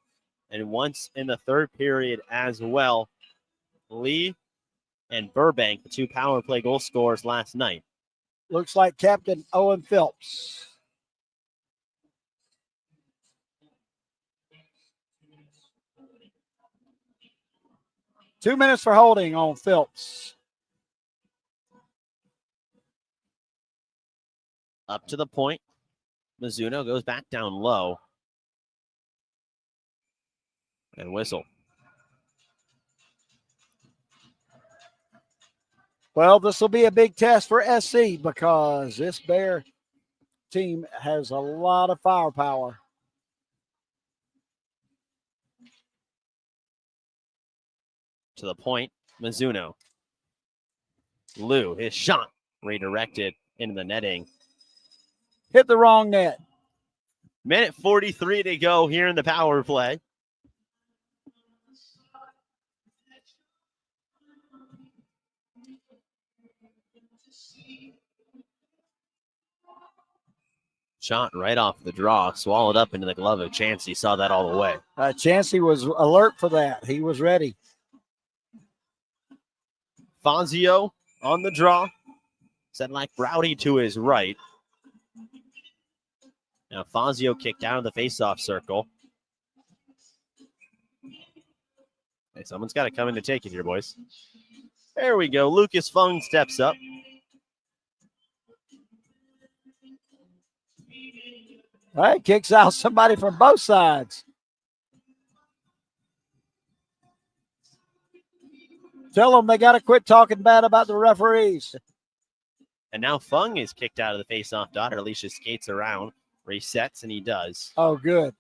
and once in the third period as well. Lee and Burbank, the two power play goal scorers last night. Looks like Captain Owen Phelps. Two minutes for holding on Phelps. Up to the point. Mizuno goes back down low. And whistle. Well, this will be a big test for SC because this Bear team has a lot of firepower. To the point, Mizuno. Lou, his shot redirected into the netting. Hit the wrong net. Minute 43 to go here in the power play. Shot right off the draw, swallowed up into the glove of Chansey. Saw that all the way. Chansey was alert for that. He was ready. Fazio on the draw. Set like Rowdy to his right. Now Fazio kicked out of the faceoff circle. Hey, someone's got to come in to take it here, boys. There we go. Lucas Fung steps up. All right, kicks out somebody from both sides. Tell them they got to quit talking bad about the referees. And now Fung is kicked out of the faceoff dot, or at least just skates around, resets, and he does. Oh, good.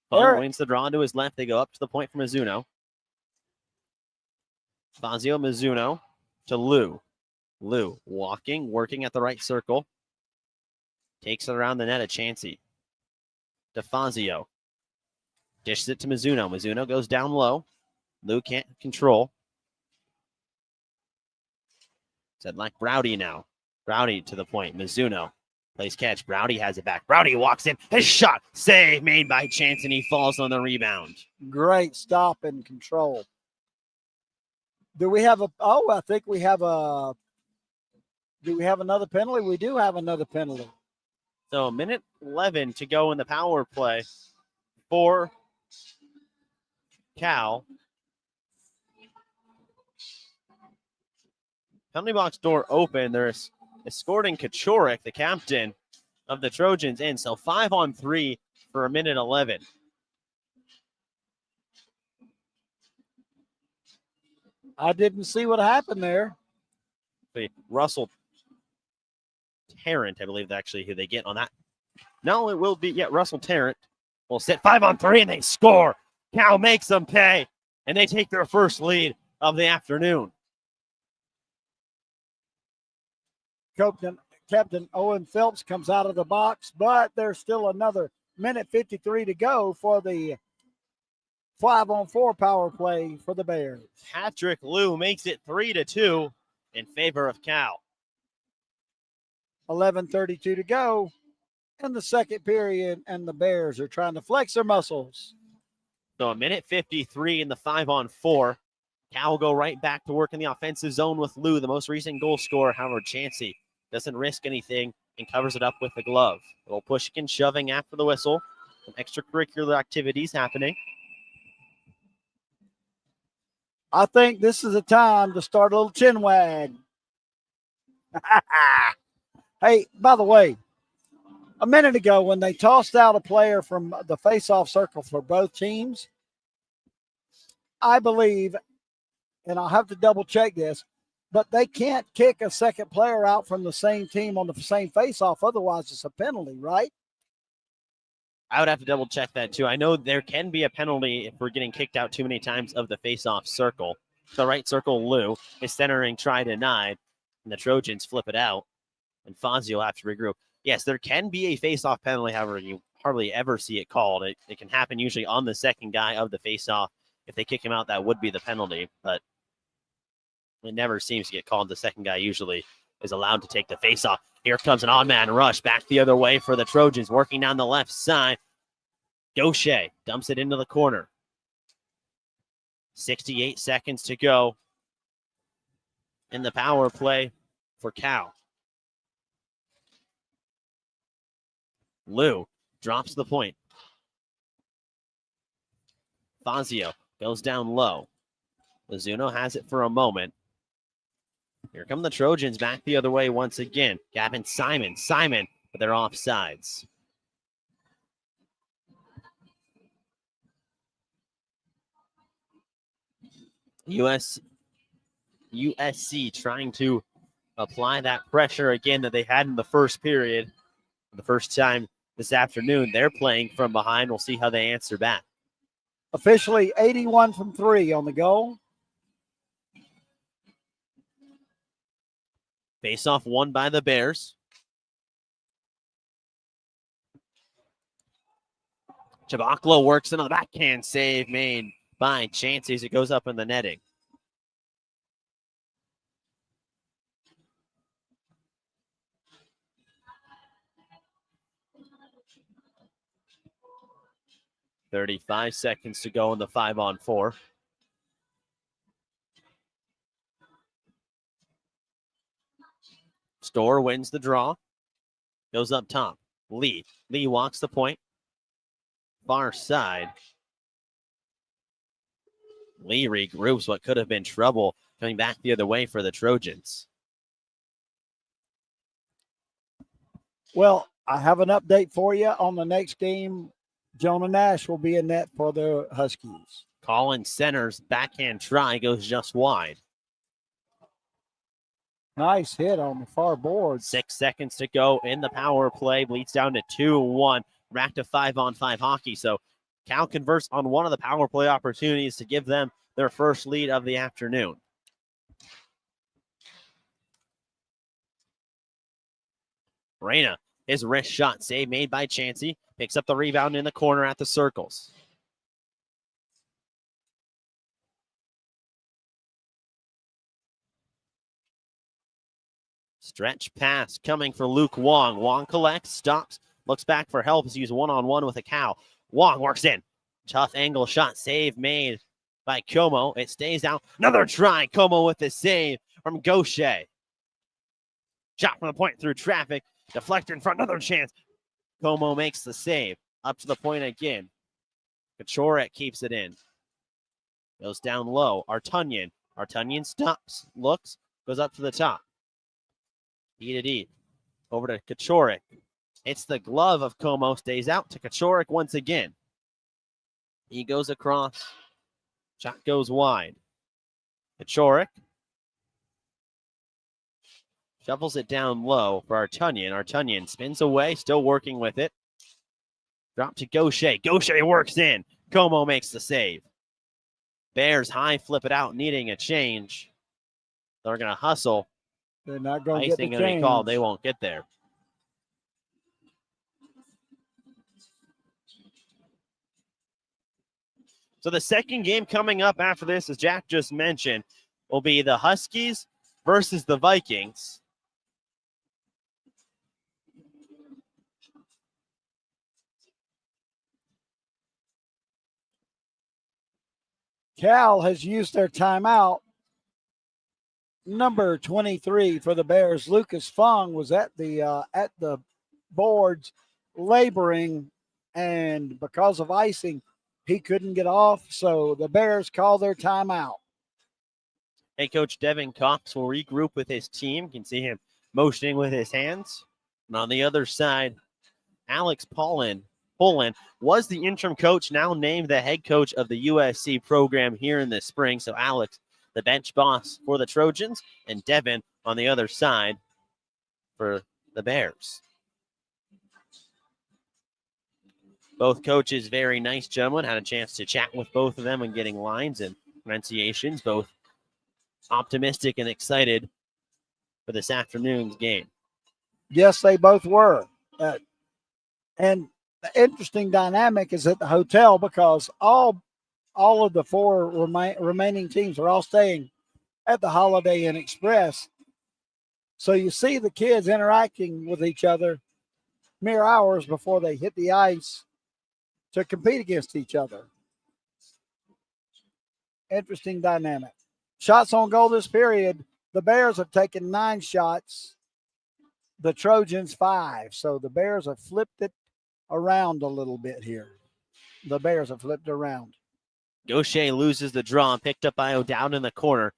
Fung wins the draw to his left. They go up to the point for Mizuno. Fazio, Mizuno to Lou. Lou walking, working at the right circle. Takes it around the net at Chansey. To Fazio. Dishes it to Mizuno. Mizuno goes down low. Lou can't control. Said like Rowdy now. Rowdy to the point. Mizuno plays catch. Rowdy has it back. Rowdy walks in. His shot. Save made by Chance, and he falls on the rebound. Great stop and control. Do we have I think we have do we have another penalty? We do have another penalty. So a minute 11 to go in the power play for Cal. Penalty box door open. There's escorting Kachorik, the captain of the Trojans, in. So 5-on-3 for a minute 11. I didn't see what happened there. Russell Tarrant, I believe, actually, who they get on that. No, it will be, Russell Tarrant will sit 5-on-3, and they score. Cal makes them pay. and they take their first lead of the afternoon. Captain Owen Phelps comes out of the box, but there's still another minute 53 to go for the 5-on-4 power play for the Bears. Patrick Liu makes it 3-2 in favor of Cal. 11:32 to go in the second period, and the Bears are trying to flex their muscles. So a minute 53 in the 5-on-4. Cal will go right back to work in the offensive zone with Liu, the most recent goal scorer. However, Chansey doesn't risk anything and covers it up with the glove. A little pushing and shoving after the whistle. Some extracurricular activities happening. I think this is a time to start a little chin wag. Hey, by the way, a minute ago when they tossed out a player from the face-off circle for both teams, I believe, and I'll have to double check this, but they can't kick a second player out from the same team on the same face-off. Otherwise, it's a penalty, right? I would have to double check that too. I know there can be a penalty if we're getting kicked out too many times of the face-off circle. The right circle, Liu, is centering, try denied, and the Trojans flip it out, and Fonzie will have to regroup. Yes, there can be a face-off penalty. However, you hardly ever see it called. It can happen usually on the second guy of the face-off. If they kick him out, that would be the penalty, but it never seems to get called. The second guy usually is allowed to take the face-off. Here comes an odd-man rush back the other way for the Trojans, working down the left side. Gaucher dumps it into the corner. 68 seconds to go in the power play for Cal. Liu drops the point. Fazio goes down low. Mizuno has it for a moment. Here come the Trojans back the other way once again. Gavin Simon, but they're offsides. USC trying to apply that pressure again that they had in the first period. The first time this afternoon, they're playing from behind. We'll see how they answer back. Officially 81 from 3 on the goal. Face-off won by the Bears. Chabaklo works into the backhand save made by Chansey as it goes up in the netting. .35 seconds to go in the 5-on-4. Storr wins the draw. Goes up top. Lee walks the point. Far side. Lee regroups what could have been trouble, coming back the other way for the Trojans. Well, I have an update for you on the next game. Jonah Nash will be in net for the Huskies. Collins centers, backhand try, goes just wide. Nice hit on the far board. 6 seconds to go in the power play. Bleeds down to 2-1. Back to 5-on-5 hockey. So Cal converts on one of the power play opportunities to give them their first lead of the afternoon. Reyna, his wrist shot save made by Chansey. Picks up the rebound in the corner at the circles. Stretch pass coming for Luke Wong. Wong collects, stops, looks back for help as he's one-on-one with a Cal. Wong works in. Tough angle shot save made by Como. It stays out. Another try. Como with the save from Gaucher. Shot from the point through traffic. Deflector in front. Another chance. Como makes the save. Up to the point again. Kachorik keeps it in. Goes down low. Artunyan. Artunyan stops. Looks. Goes up to the top. D. Over to Kachorik. Hits the glove of Como. Stays out to Kachorik once again. He goes across. Shot goes wide. Kachorik. Shovels it down low for Artunyan. Artunyan spins away, still working with it. Drop to Gaucher. Gaucher works in. Como makes the save. Bears high, flip it out, needing a change. They're going to hustle. They're not going to get the Icing going to be called. change. They won't get there. So the second game coming up after this, as Jack just mentioned, will be the Huskies versus the Vikings. Cal has used their timeout. Number 23 for the Bears, Lucas Fung, was at the boards laboring, and because of icing, he couldn't get off. So the Bears call their timeout. Head coach Devin Cox will regroup with his team. You can see him motioning with his hands. And on the other side, Alex Poland was the interim coach, now named the head coach of the USC program here in the spring. So Alex, the bench boss for the Trojans, and Devin on the other side for the Bears. Both coaches, very nice gentlemen. Had a chance to chat with both of them and getting lines and pronunciations. Both optimistic and excited for this afternoon's game. Yes, they both were. And the interesting dynamic is at the hotel because all of the four remaining teams are all staying at the Holiday Inn Express. So you see the kids interacting with each other mere hours before they hit the ice to compete against each other. Interesting dynamic. Shots on goal this period, the Bears have taken 9 shots, the Trojans 5. So the Bears have flipped it around a little bit here. The Bears have flipped around. Gaucher loses the draw, picked up by O'Dowd in the corner.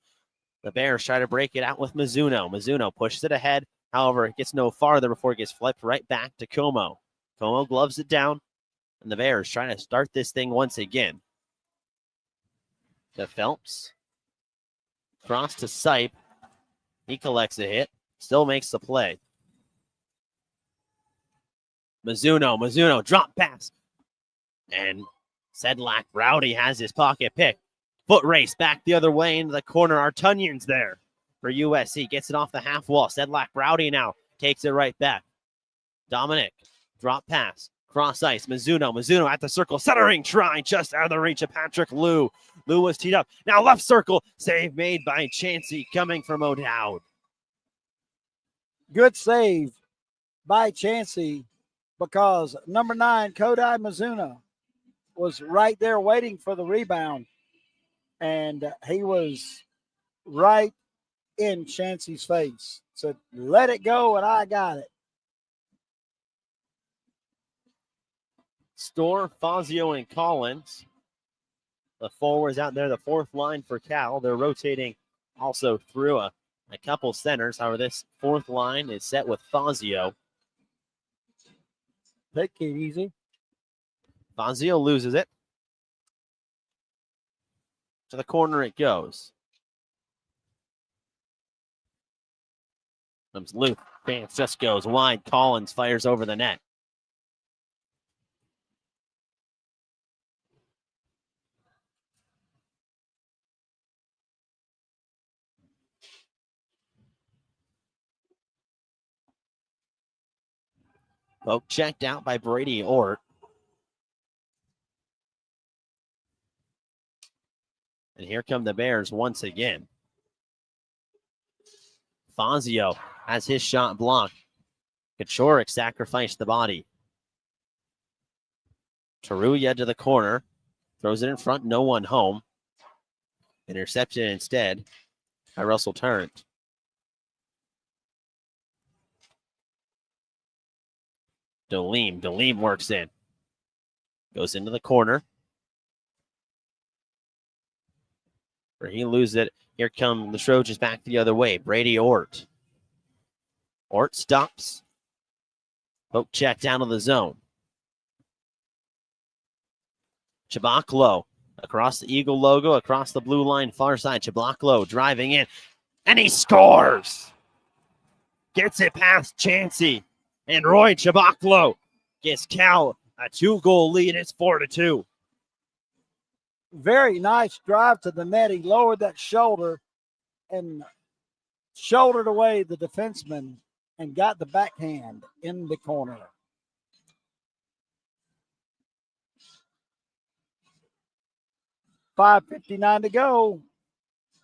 The Bears try to break it out with Mizuno. Mizuno pushes it ahead. However, it gets no farther before it gets flipped right back to Como. Como gloves it down, and the Bears trying to start this thing once again. To Phelps. Cross to Sipe. He collects a hit. Still makes the play. Mizuno, drop pass. And Sedlak Rowdy has his pocket pick. Foot race back the other way into the corner. Artunyan's there for USC. Gets it off the half wall. Sedlak Rowdy now takes it right back. Dominic, drop pass. Cross ice. Mizuno at the circle. Centering try just out of the reach of Patrick Liu. Liu was teed up. Now left circle. Save made by Chansey coming from O'Dowd. Good save by Chansey because number 9, Kodai Mizuno, was right there waiting for the rebound. And he was right in Chansey's face. Said, let it go, and I got it. Storr, Fazio, and Collins. The forwards out there, the fourth line for Cal. They're rotating also through a couple centers. However, this fourth line is set with Fazio. Take it easy. Fazio loses it. To the corner it goes. Comes Luke. Vance just goes wide. Collins fires over the net. Poke checked out by Brady Ort. And here come the Bears once again. Fazio has his shot blocked. Kachorik sacrificed the body. Taruya to the corner. Throws it in front. No one home. Intercepted instead by Russell Tarrant. Delim works in. Goes into the corner. Where he loses it. Here come the Trojans back the other way. Brady Ort. Ort stops. Poke check down to the zone. Chabaklo across the Eagle logo, across the blue line, far side. Chabaklo driving in. And he scores! Gets it past Chansey. And Roy Chabaklo gives Cal a 2-goal lead. It's 4-2. very nice drive to the net. He lowered that shoulder and shouldered away the defenseman and got the backhand in the corner. .5:59 to go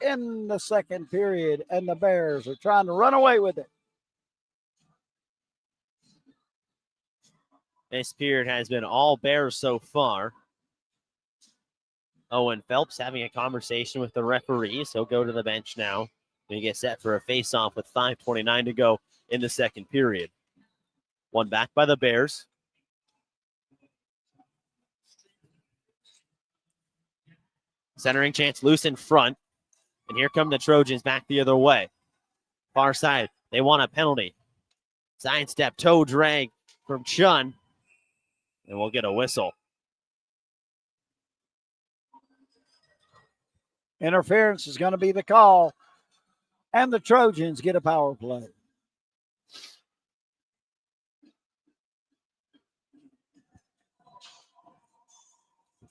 in the second period, and the Bears are trying to run away with it. This period has been all Bears so far. Owen Phelps having a conversation with the referees. He'll go to the bench now. They get set for a face-off with 5:29 to go in the second period. One back by the Bears. Centering chance loose in front. And here come the Trojans back the other way. Far side, they want a penalty. Sidestep, toe drag from Chun. And we'll get a whistle. Interference is going to be the call. And the Trojans get a power play.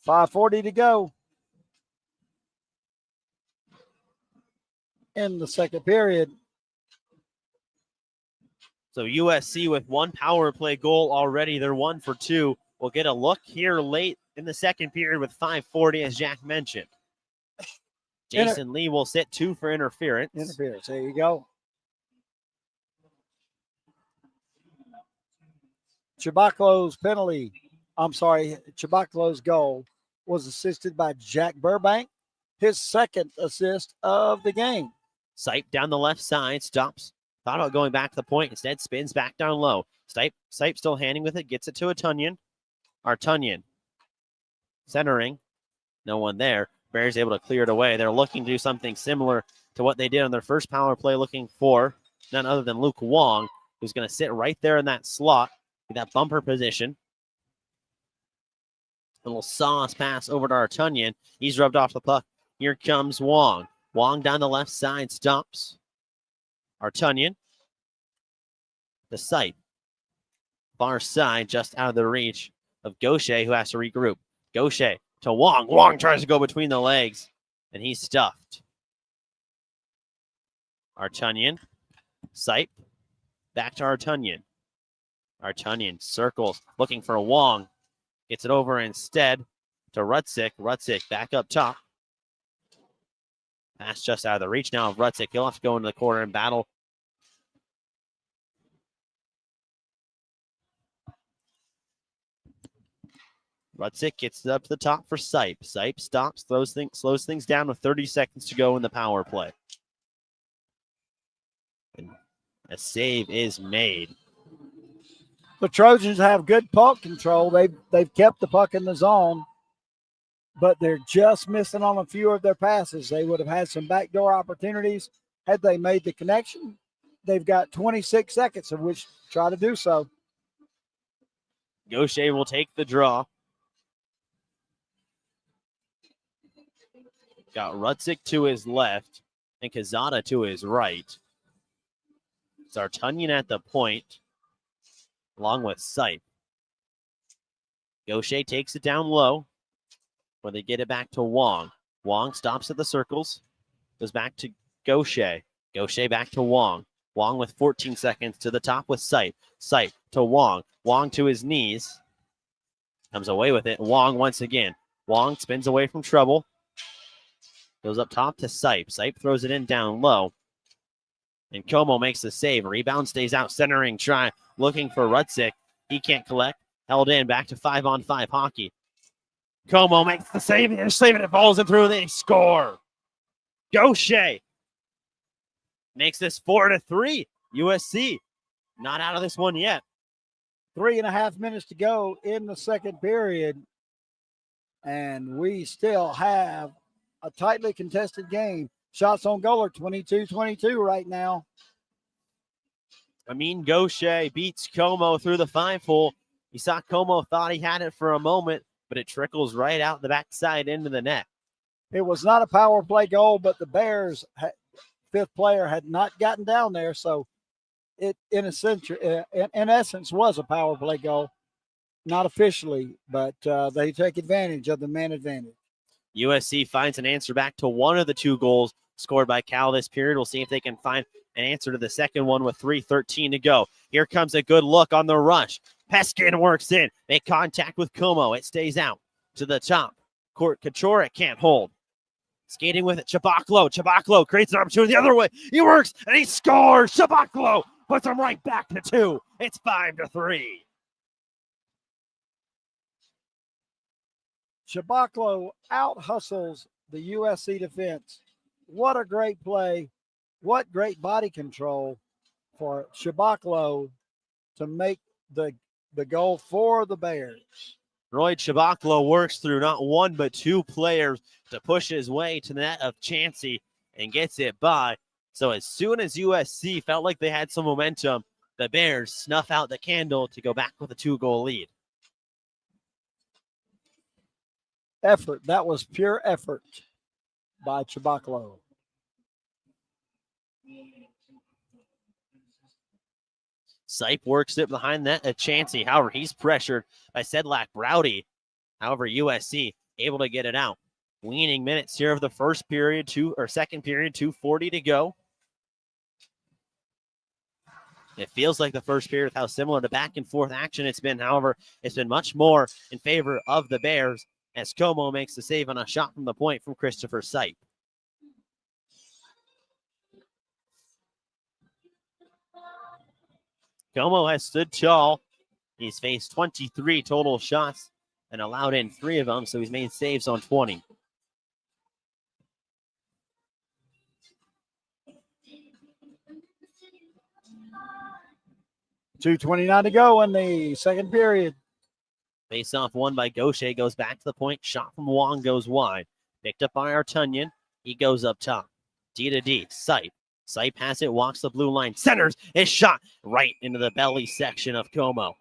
.540 to go in the second period. So USC with one power play goal already. They're 1 for 2. We'll get a look here late in the second period with 5:40, as Jack mentioned. Jason Lee will sit 2 for interference. Interference, there you go. Chabaclo's goal was assisted by Jack Burbank, his second assist of the game. Sipe down the left side, stops. Thought about going back to the point, instead spins back down low. Sipe still handing with it, gets it to Artunyan. Artunyan centering, no one there. Bears able to clear it away. They're looking to do something similar to what they did on their first power play, looking for none other than Luke Wong, who's going to sit right there in that slot, in that bumper position. Little sauce pass over to Artunyan. He's rubbed off the puck. Here comes Wong. Wong down the left side, stops. Artunyan. The Sipe. Far side, just out of the reach of Gaucher, who has to regroup. Gaucher to Wong. Wong tries to go between the legs, and he's stuffed. Artunyan. Sipe. Back to Artunyan. Artunyan circles, looking for Wong. Gets it over instead to Rutzik. Rutzik back up top. Pass just out of the reach now of Rutzik. He'll have to go into the corner and battle. Rutzik gets it up to the top for Sipe. Sipe stops, slows things down with 30 seconds to go in the power play. And a save is made. The Trojans have good puck control. They've kept the puck in the zone, but they're just missing on a few of their passes. They would have had some backdoor opportunities had they made the connection. They've got 26 seconds of which to try to do so. Gaucher will take the draw. Got Rutzik to his left and Kazada to his right. It's Artunyan at the point, along with Sipe. Gaucher takes it down low, where they get it back to Wong. Wong stops at the circles, goes back to Gaucher. Gaucher back to Wong. Wong with 14 seconds to the top with Sipe. Sipe to Wong. Wong to his knees. Comes away with it. Wong once again. Wong spins away from trouble. Goes up top to Sipe. Sipe throws it in down low. And Como makes the save. Rebound stays out, centering try. Looking for Rutzik. He can't collect. Held in. Back to 5-on-5 hockey. Como makes the save. They're saving it. Falls in through. They score. Gaucher makes this 4-3. USC not out of this one yet. 3.5 minutes to go in the second period. And we still have a tightly contested game. Shots on goal are 22-22 right now. Amin Gaucher beats Como through the 5-hole. You saw Como thought he had it for a moment, but it trickles right out the backside into the net. It was not a power play goal, but the Bears' fifth player had not gotten down there, so it in essence was a power play goal. Not officially, but they take advantage of the man advantage. USC finds an answer back to one of the 2 goals scored by Cal this period. We'll see if they can find an answer to the second one with 3:13 to go. Here comes a good look on the rush. Peskin works in. Make contact with Como. It stays out to the top. Court Kachorik can't hold. Skating with it, Chabaklo. Chabaklo creates an opportunity the other way. He works, and he scores. Chabaklo puts him right back to 2. It's 5-3. Chabaklo out-hustles the USC defense. What a great play. What great body control for Chabaklo to make the goal for the Bears. Roy Chabaklo works through not one but 2 players to push his way to the net of Chansey and gets it by. So as soon as USC felt like they had some momentum, the Bears snuff out the candle to go back with a 2-goal lead. Effort. That was pure effort by Chabaklo. Sipe works it behind that at Chansey. However, he's pressured by Sedlak Browdy. However, USC able to get it out. Weaning minutes here of the first period, second period, 2:40 to go. It feels like the first period with how similar to back and forth action it's been. However, it's been much more in favor of the Bears as Como makes the save on a shot from the point from Christopher Sipe. Como has stood tall. He's faced 23 total shots and allowed in 3 of them, so he's made saves on 20. $2:29 to go in the second period. Face off won by Gaucher, goes back to the point. Shot from Wong goes wide. Picked up by Artunyan. He goes up top. D to D. Sipe. Sipe has it, walks the blue line. Centers his shot right into the belly section of Como.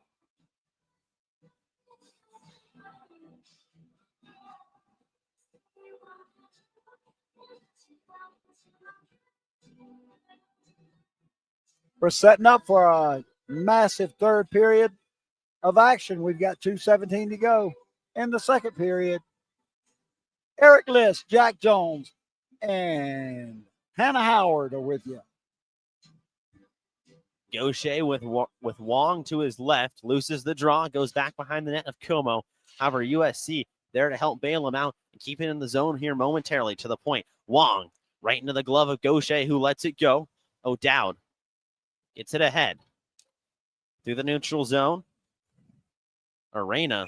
We're setting up for a massive third period of action. We've got 2:17 to go in the second period. Eric List, Jack Jones, and Hannah Howard are with you. Gaucher with Wong to his left, loses the draw, goes back behind the net of Como. However, USC there to help bail him out and keep it in the zone here momentarily to the point. Wong right into the glove of Gaucher, who lets it go. O'Dowd gets it ahead through the neutral zone. Arena.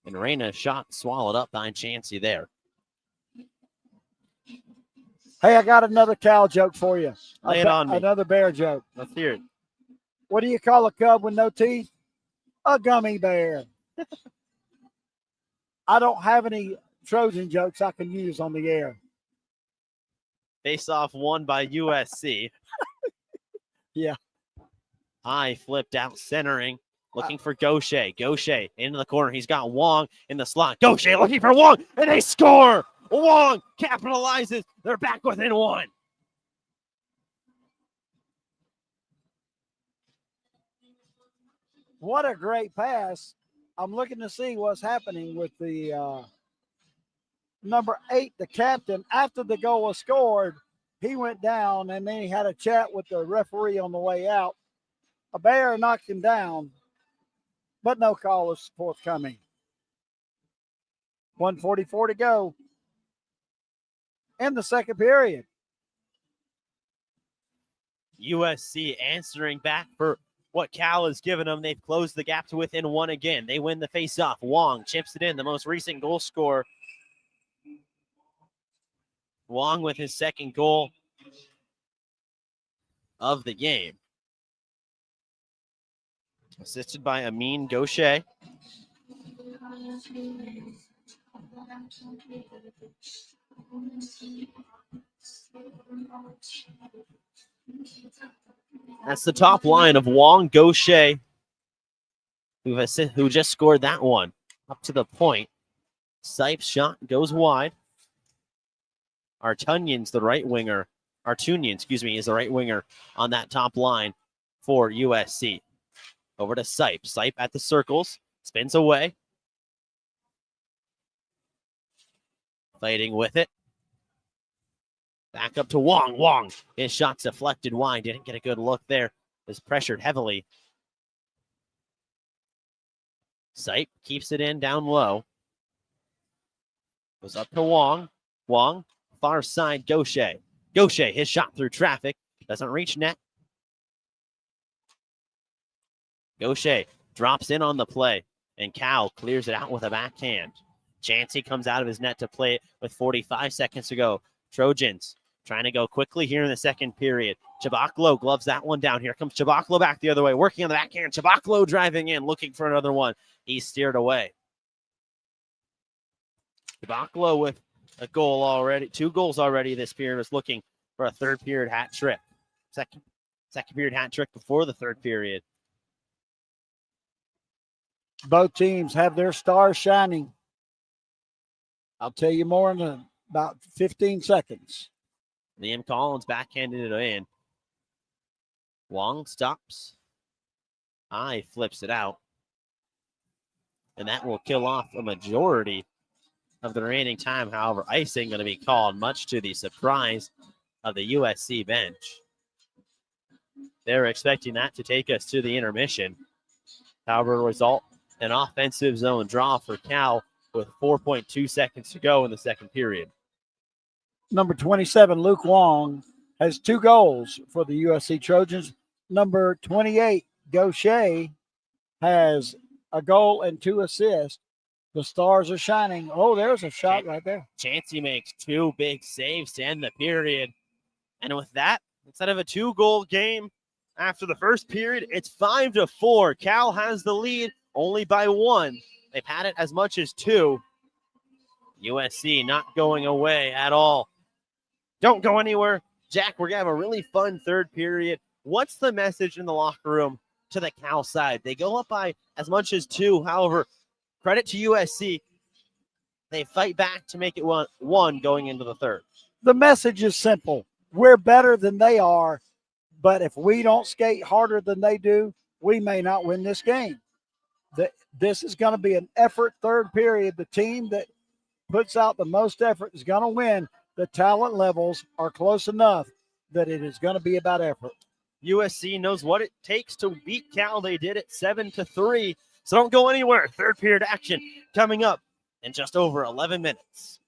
And Reyna shot swallowed up by Chansey there. Hey, I got another Cal joke for you. Lay it on me. Another Bear joke. Let's hear it. What do you call a cub with no teeth? A gummy bear. I don't have any Trojan jokes I can use on the air. Face off won by USC. Yeah. High flipped out centering. Looking for Gaucher. Gaucher into the corner. He's got Wong in the slot. Gaucher looking for Wong, and they score. Wong capitalizes. They're back within 1. What a great pass. I'm looking to see what's happening with the number 8, the captain. After the goal was scored, he went down, and then he had a chat with the referee on the way out. A Bear knocked him down, but no call was forthcoming. 1:44 to go in the second period. USC answering back for what Cal has given them. They've closed the gap to within 1 again. They win the face-off. Wong chips it in, the most recent goal scorer. Wong with his second goal of the game. Assisted by Amin Gaucher. That's the top line of Wong, Gaucher, who just scored that one up to the point. Sipe's shot goes wide. Artunyan's the right winger. Artunyan, is the right winger on that top line for USC. Over to Sipe. Sipe at the circles. Spins away. Fighting with it. Back up to Wong. Wong, his shot's deflected wide. Didn't get a good look there. Was pressured heavily. Sipe keeps it in down low. Goes up to Wong. Wong, far side, Gaucher. Gaucher, his shot through traffic. Doesn't reach net. Gaucher drops in on the play, and Cal clears it out with a backhand. Chansey comes out of his net to play it with 45 seconds to go. Trojans trying to go quickly here in the second period. Chabaklo gloves that one down. Here comes Chabaklo back the other way, working on the backhand. Chabaklo driving in, looking for another one. He's steered away. Chabaklo with a goal already, 2 goals already this period, is looking for a third period hat trick. Second period hat trick before the third period. Both teams have their stars shining. I'll tell you more in about 15 seconds. Liam Collins backhanded it in. Wong stops. Flips it out. And that will kill off a majority of the remaining time. However, icing going to be called, much to the surprise of the USC bench. They're expecting that to take us to the intermission. However, result an offensive zone draw for Cal with 4.2 seconds to go in the second period. Number 27, Luke Wong, has 2 goals for the USC Trojans. Number 28, Gaucher, has a goal and 2 assists. The stars are shining. Oh, there's a shot right there. Chansey makes 2 big saves to end the period. And with that, instead of a 2-goal game after the first period, it's 5-4. Cal has the lead only by 1. They've had it as much as 2. USC not going away at all. Don't go anywhere. Jack, we're going to have a really fun third period. What's the message in the locker room to the Cal side? They go up by as much as 2. However, credit to USC. They fight back to make it 1 going into the third. The message is simple. We're better than they are, but if we don't skate harder than they do, we may not win this game. This is going to be an effort third period. The team that puts out the most effort is going to win. The talent levels are close enough that it is going to be about effort. USC knows what it takes to beat Cal. They did it 7-3. So don't go anywhere. Third period action coming up in just over 11 minutes.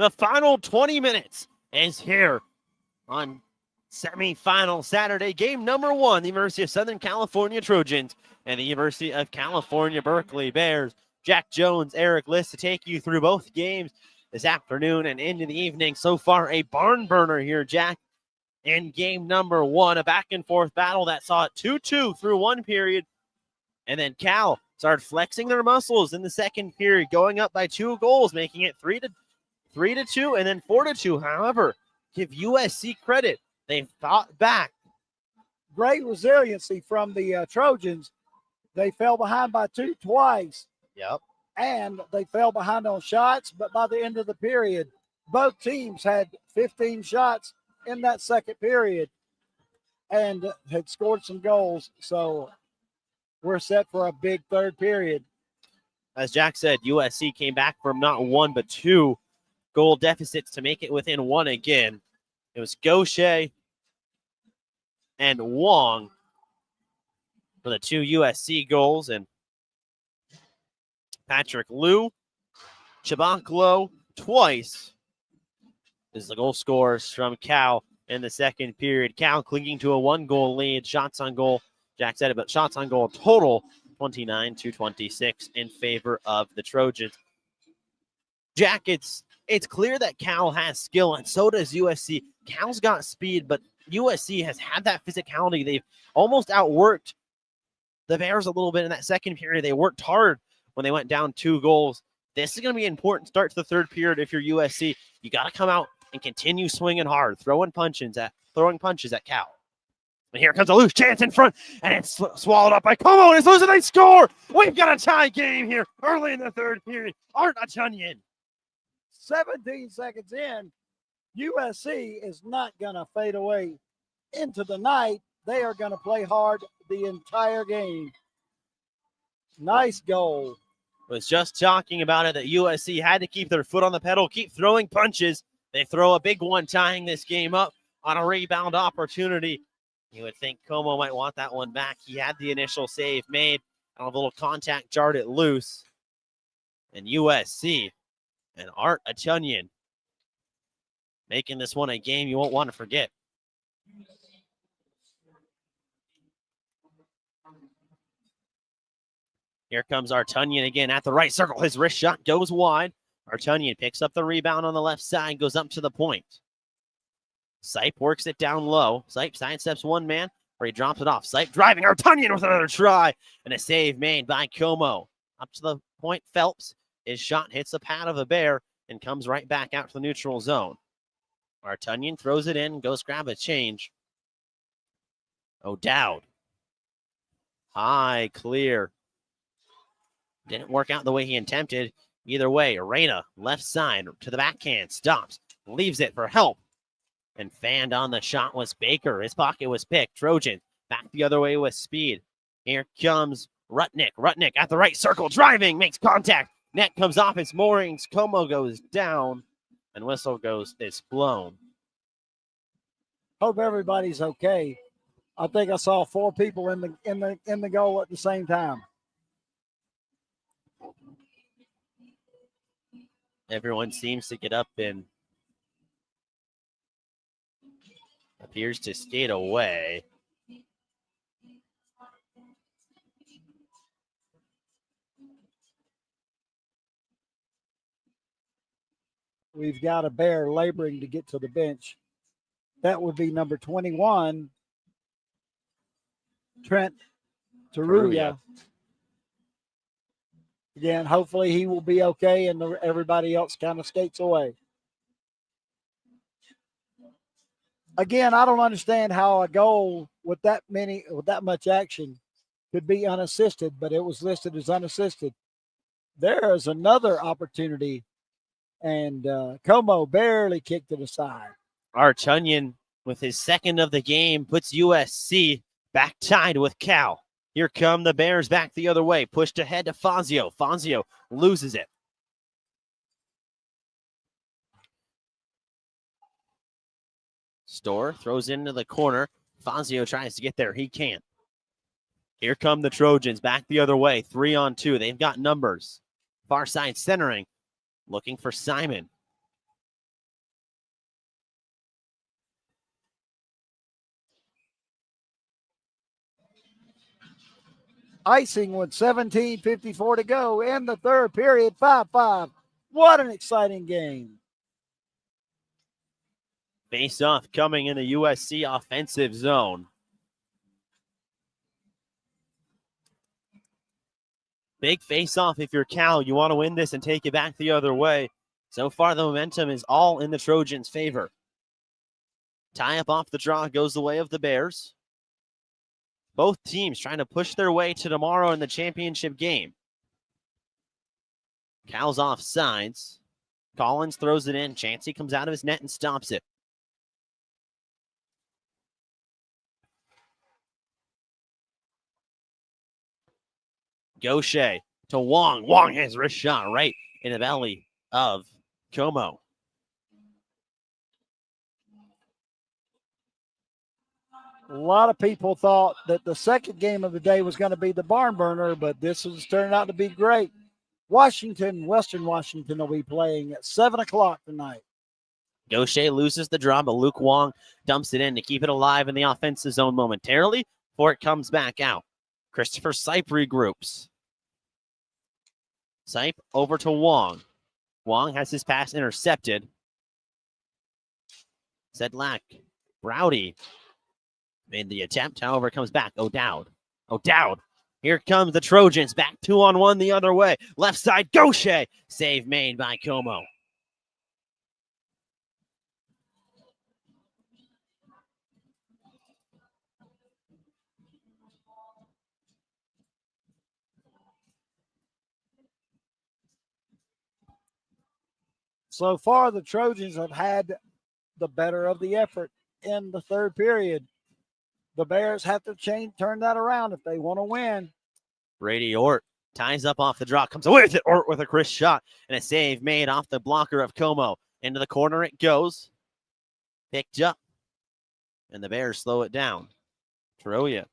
The final 20 minutes is here on semifinal Saturday. Game number 1, the University of Southern California Trojans and the University of California Berkeley Bears. Jack Jones, Eric List to take you through both games this afternoon and into the evening. So far, a barn burner here, Jack, in game number 1, a back-and-forth battle that saw it 2-2 through one period, and then Cal started flexing their muscles in the second period, going up by 2 goals, making it 3-2 and then 4-2. However, give USC credit. They fought back. Great resiliency from the Trojans. They fell behind by 2 twice. Yep. And they fell behind on shots, but by the end of the period, both teams had 15 shots in that second period and had scored some goals. So we're set for a big third period. As Jack said, USC came back from not 1 but 2 goal deficits to make it within 1 again. It was Gaucher and Wong for the 2 USC goals, and Patrick Liu, Chabaklo twice is the goal scorers from Cal in the second period. Cal clinging to a 1-goal lead. Shots on goal, Jack said it, but shots on goal total 29-26 in favor of the Trojans. Jack, it's clear that Cal has skill, and so does USC. Cal's got speed, but USC has had that physicality. They've almost outworked the Bears a little bit in that second period. They worked hard when they went down 2 goals. This is going to be an important start to the third period if you're USC. You got to come out and continue swinging hard, throwing punches at Cal. And here comes a loose chance in front, and it's swallowed up by Como, and it's losing. They score. We've got a tie game here early in the third period. Art Achunyan. 17 seconds in, USC is not going to fade away into the night. They are going to play hard the entire game. Nice goal. Was just talking about it that USC had to keep their foot on the pedal, keep throwing punches. They throw a big one, tying this game up on a rebound opportunity. You would think Como might want that one back. He had the initial save made, and a little contact jarred it loose. And USC and Art Achunyan making this one a game you won't want to forget. Here comes Artunyan again at the right circle. His wrist shot goes wide. Artunyan picks up the rebound on the left side, goes up to the point. Sipe works it down low. Sipe sidesteps one man, or he drops it off. Sipe driving. Artunyan with another try, and a save made by Como. Up to the point, Phelps. His shot hits the pad of the Bear and comes right back out to the neutral zone. Artunyan throws it in, goes grab a change. O'Dowd. High, clear. Didn't work out the way he attempted. Either way, Arena, left side to the backhand, stops, leaves it for help. And fanned on the shot was Baker. His pocket was picked. Trojan back the other way with speed. Here comes Rutnick. Rutnick at the right circle, driving, makes contact. Net comes off its moorings. Como goes down, and whistle is blown. Hope everybody's okay. I think I saw 4 people in the goal at the same time. Everyone seems to get up and appears to skate away. We've got a Bear laboring to get to the bench. That would be number 21, Trent Taruya. Again, hopefully he will be okay and everybody else kind of skates away. Again, I don't understand how a goal with that much action could be unassisted, but it was listed as unassisted. There is another opportunity, and Como barely kicked it aside. Artunyan, with his second of the game, puts USC back tied with Cal. Here come the Bears back the other way. Pushed ahead to Fazio. Fazio loses it. Storr throws into the corner. Fazio tries to get there. He can't. Here come the Trojans back the other way. 3-on-2. They've got numbers. Far side centering. Looking for Simon. icing with 17:54 to go in the third period, 5-5. What an exciting game. Face off coming in the USC offensive zone. Big face off if you're Cal. You want to win this and take it back the other way. So far, the momentum is all in the Trojans' favor. Tie up off the draw goes the way of the Bears. Both teams trying to push their way to tomorrow in the championship game. Cal's off sides. Collins throws it in. Chancey comes out of his net and stops it. Gaucher to Wong. Wong has wrist shot right in the belly of Como. A lot of people thought that the second game of the day was going to be the barn burner, but this has turned out to be great. Western Washington will be playing at 7 o'clock tonight. Gaucher loses the draw, but Luke Wong dumps it in to keep it alive in the offensive zone momentarily before it comes back out. Christopher Sipe regroups. Sipe over to Wong. Wong has his pass intercepted. Sedlak. Browdy made the attempt, however, it comes back. O'Dowd. Here comes the Trojans. Back 2-on-1 the other way. Left side, Gaucher. Save made by Como. So far, the Trojans have had the better of the effort in the third period. The Bears have to turn that around if they want to win. Brady Ort ties up off the draw, comes away with it. Ort with a crisp shot and a save made off the blocker of Como. Into the corner it goes. Picked up. And the Bears slow it down. Taruya,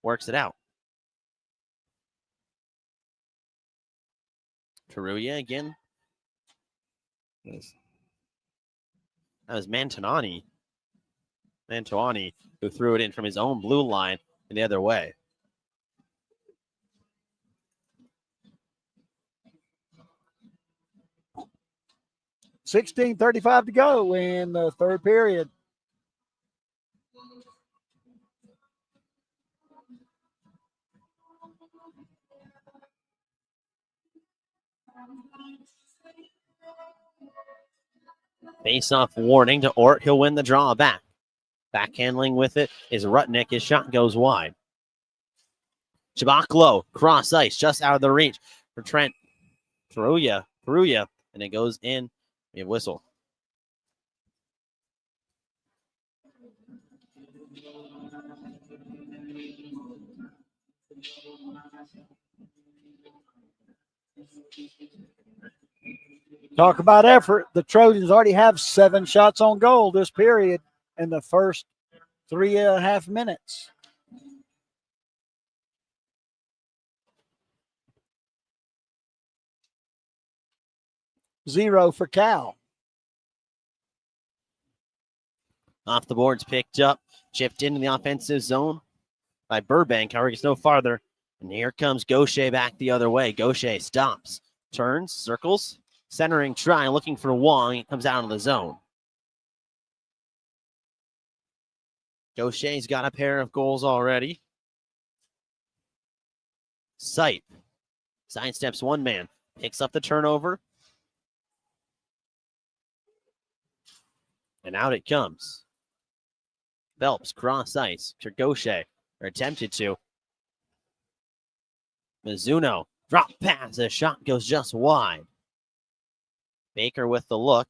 works it out. Taruya again. That was Mantuani who threw it in from his own blue line and the other way. $16:35 to go in the third period. Face-off warning to Ort. He'll win the draw back. Backhandling with it is Rutnick. His shot goes wide. Chabaklo, cross ice, just out of the reach for Trent. Taruya, and it goes in. We have whistle. Talk about effort. The Trojans already have 7 shots on goal this period in the first 3.5 minutes. Zero for Cal. Off the boards, picked up, chipped into the offensive zone by Burbank. However, gets no farther. And here comes Gaucher back the other way. Gaucher stops, turns, circles, centering try, looking for Wong. It comes out of the zone. Gaucher's got a pair of goals already. Sipe sidesteps one man, picks up the turnover. And out it comes. Phelps, cross ice to Gaucher, or attempted to. Mizuno, drop pass, the shot goes just wide. Baker with the look.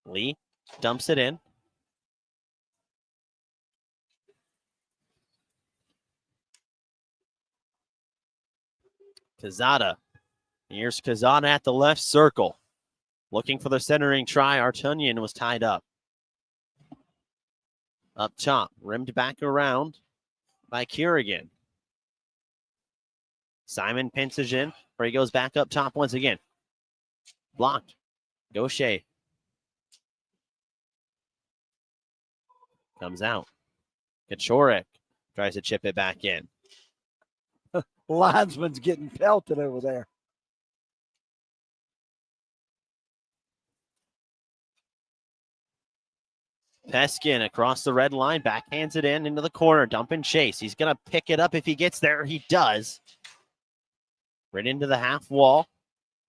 Lee dumps it in. Kazada. Here's Kazada at the left circle. Looking for the centering try. Artunian was tied up. Up top, rimmed back around by Kerrigan. Simon pinches in, where he goes back up top once again. Blocked. Gaucher. Comes out. Kachorik Tries to chip it back in. Linesman's getting pelted over there. Peskin across the red line, backhands it in into the corner, dumping Chase. He's going to pick it up if he gets there. He does. Right into the half wall.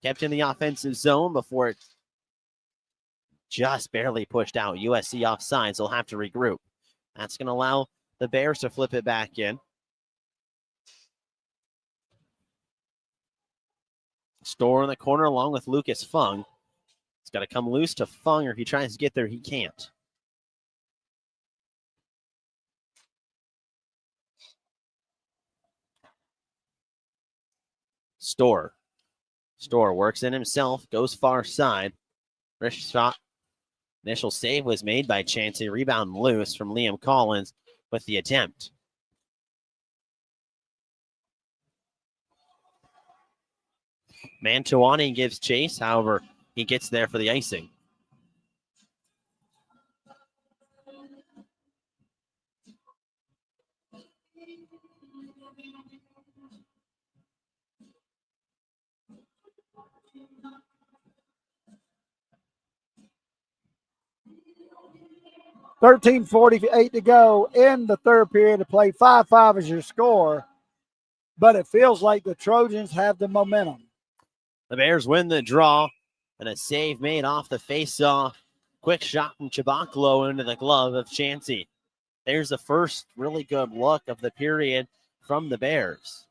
Kept in the offensive zone before it just barely pushed out. USC offsides. They'll have to regroup. That's going to allow the Bears to flip it back in. Store in the corner along with Lucas Fung. It's got to come loose to Fung, or if he tries to get there, he can't. Store works in himself, goes far side. Wrist shot. Initial save was made by Chansey. Rebound loose from Liam Collins with the attempt. Mantuani gives chase. However, he gets there for the icing. $13:48 to go in the third period to play. 5-5 is your score, but it feels like the Trojans have the momentum. The Bears win the draw, and a save made off the face-off. Quick shot from Chabaklo into the glove of Chansey. There's the first really good look of the period from the Bears.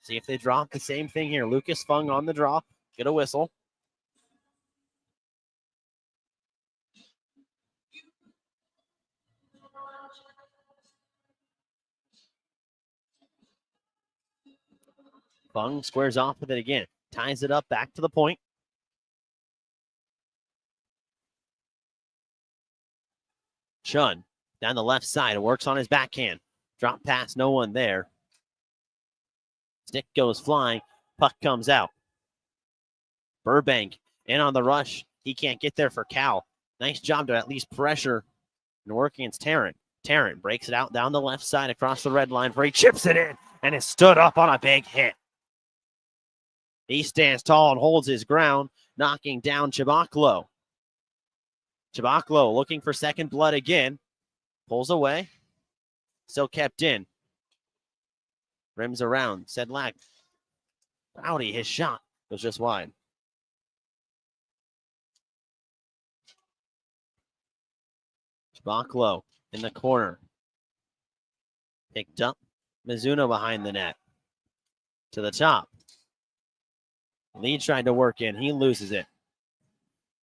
See if they drop the same thing here. Lucas Fung on the draw. Get a whistle. Fung squares off with it again. Ties it up back to the point. Chun down the left side. Works on his backhand. Drop pass. No one there. Stick goes flying. Puck comes out. Burbank in on the rush. He can't get there for Cal. Nice job to at least pressure and work against Tarrant. Tarrant breaks it out down the left side across the red line where he chips it in and is stood up on a big hit. He stands tall and holds his ground, knocking down Chabaklo. Chabaklo looking for second blood again. Pulls away. Still kept in. Rims around. Sedlak. Rowdy, his shot was just wide. Chabaklo in the corner. Picked up. Mizuno behind the net. To the top. Lee tried to work in. He loses it.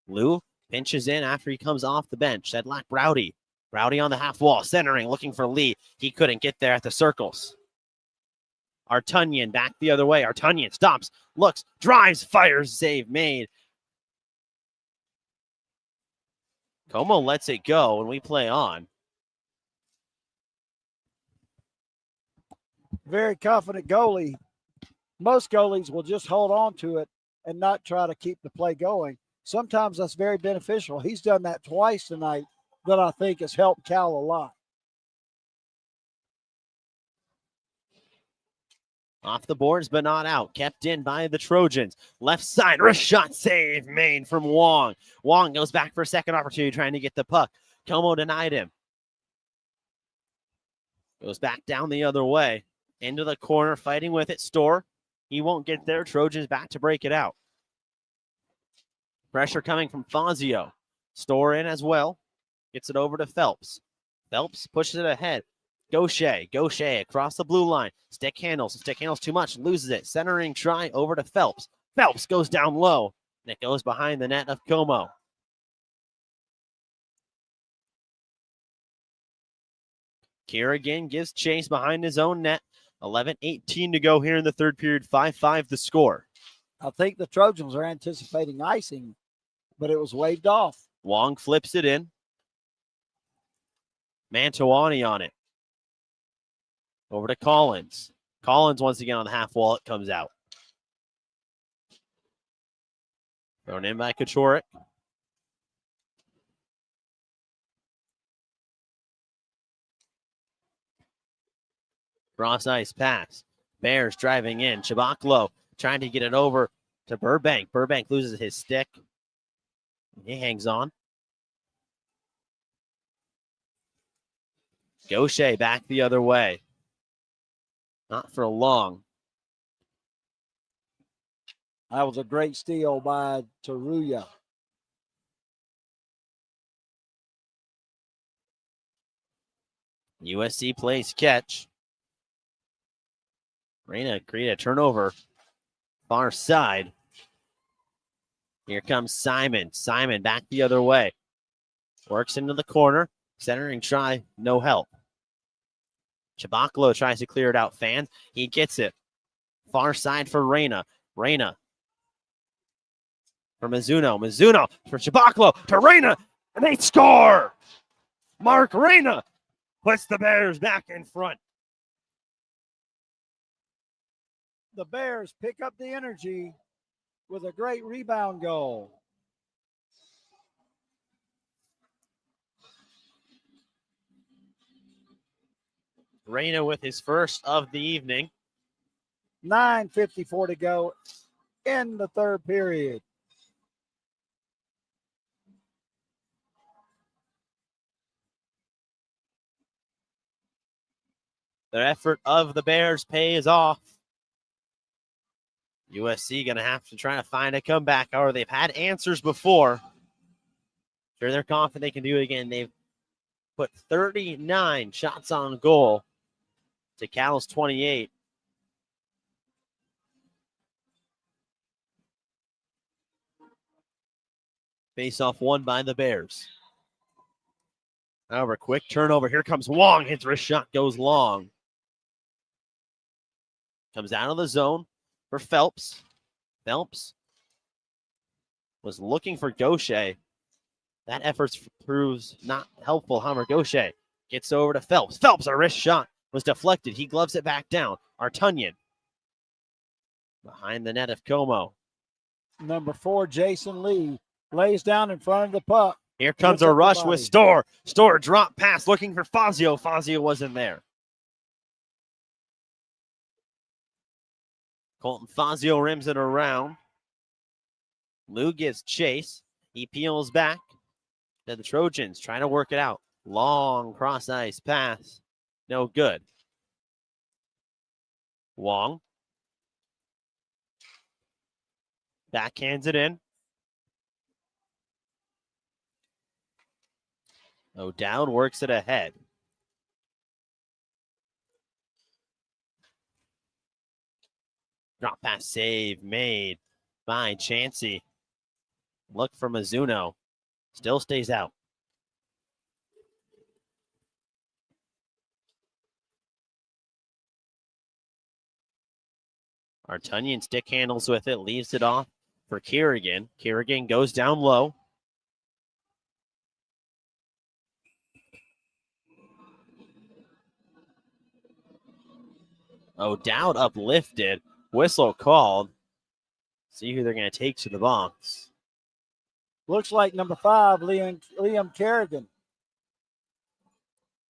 Lou pinches in after he comes off the bench. Sedlak Rowdy. Rowdy on the half wall. Centering, looking for Lee. He couldn't get there at the circles. Artunyan back the other way. Artunyan stops, looks, drives, fires. Save made. Como lets it go and we play on. Very confident goalie. Most goalies will just hold on to it and not try to keep the play going. Sometimes that's very beneficial. He's done that twice tonight that I think has helped Cal a lot. Off the boards, but not out. Kept in by the Trojans. Left side, wrist shot save made from Wong. Wong goes back for a second opportunity trying to get the puck. Como denied him. Goes back down the other way. Into the corner, fighting with it. Store. He won't get there. Trojans back to break it out. Pressure coming from Fazio. Store in as well. Gets it over to Phelps. Phelps pushes it ahead. Gaucher across the blue line. Stick handles too much. Loses it. Centering try over to Phelps. Phelps goes down low. And it goes behind the net of Como. Kerrigan gives chase behind his own net. 11:18 to go here in the third period. 5-5 the score. I think the Trojans are anticipating icing, but it was waved off. Wong flips it in. Mantuani on it. Over to Collins. Collins once again on the half wall. It comes out. Thrown in by Kachorik. Cross ice pass. Bears driving in. Chabaklo trying to get it over to Burbank. Burbank loses his stick. He hangs on. Gaucher back the other way. Not for long. That was a great steal by Taruya. USC plays catch. Reyna create a turnover. Far side. Here comes Simon. Simon back the other way. Works into the corner. Centering try, no help. Chabaklo tries to clear it out. Fan. He gets it. Far side for Reyna. Reyna. For Mizuno. Mizuno for Chabaklo to Reyna. And they score! Mark Reyna puts the Bears back in front. The Bears pick up the energy with a great rebound goal. Reyna with his first of the evening. 9:54 to go in the third period. The effort of the Bears pays off. USC going to have to try to find a comeback. However, they've had answers before. Sure, they're confident they can do it again. They've put 39 shots on goal to Cal's 28. Face-off won by the Bears. However, quick turnover. Here comes Wong. His wrist shot goes long. Comes out of the zone for Phelps. Phelps was looking for Gaucher. That effort proves not helpful. However, Gaucher gets over to Phelps. Phelps, a wrist shot was deflected. He gloves it back down. Artunyan behind the net of Como. Number 4, Jason Lee, lays down in front of the puck. Here comes a rush with Storr. Storr drop pass looking for Fazio. Fazio wasn't there. Colton Fazio rims it around. Lou gives chase. He peels back. Then the Trojans trying to work it out. Long cross ice pass. No good. Wong. Backhands it in. O'Dowd works it ahead. Drop pass save made by Chansey. Look for Mizuno. Still stays out. Artunyan stick handles with it, leaves it off for Kerrigan. Kerrigan goes down low. O'Dowd uplifted. Whistle called. See who they're going to take to the box. Looks like number 5, Liam Kerrigan.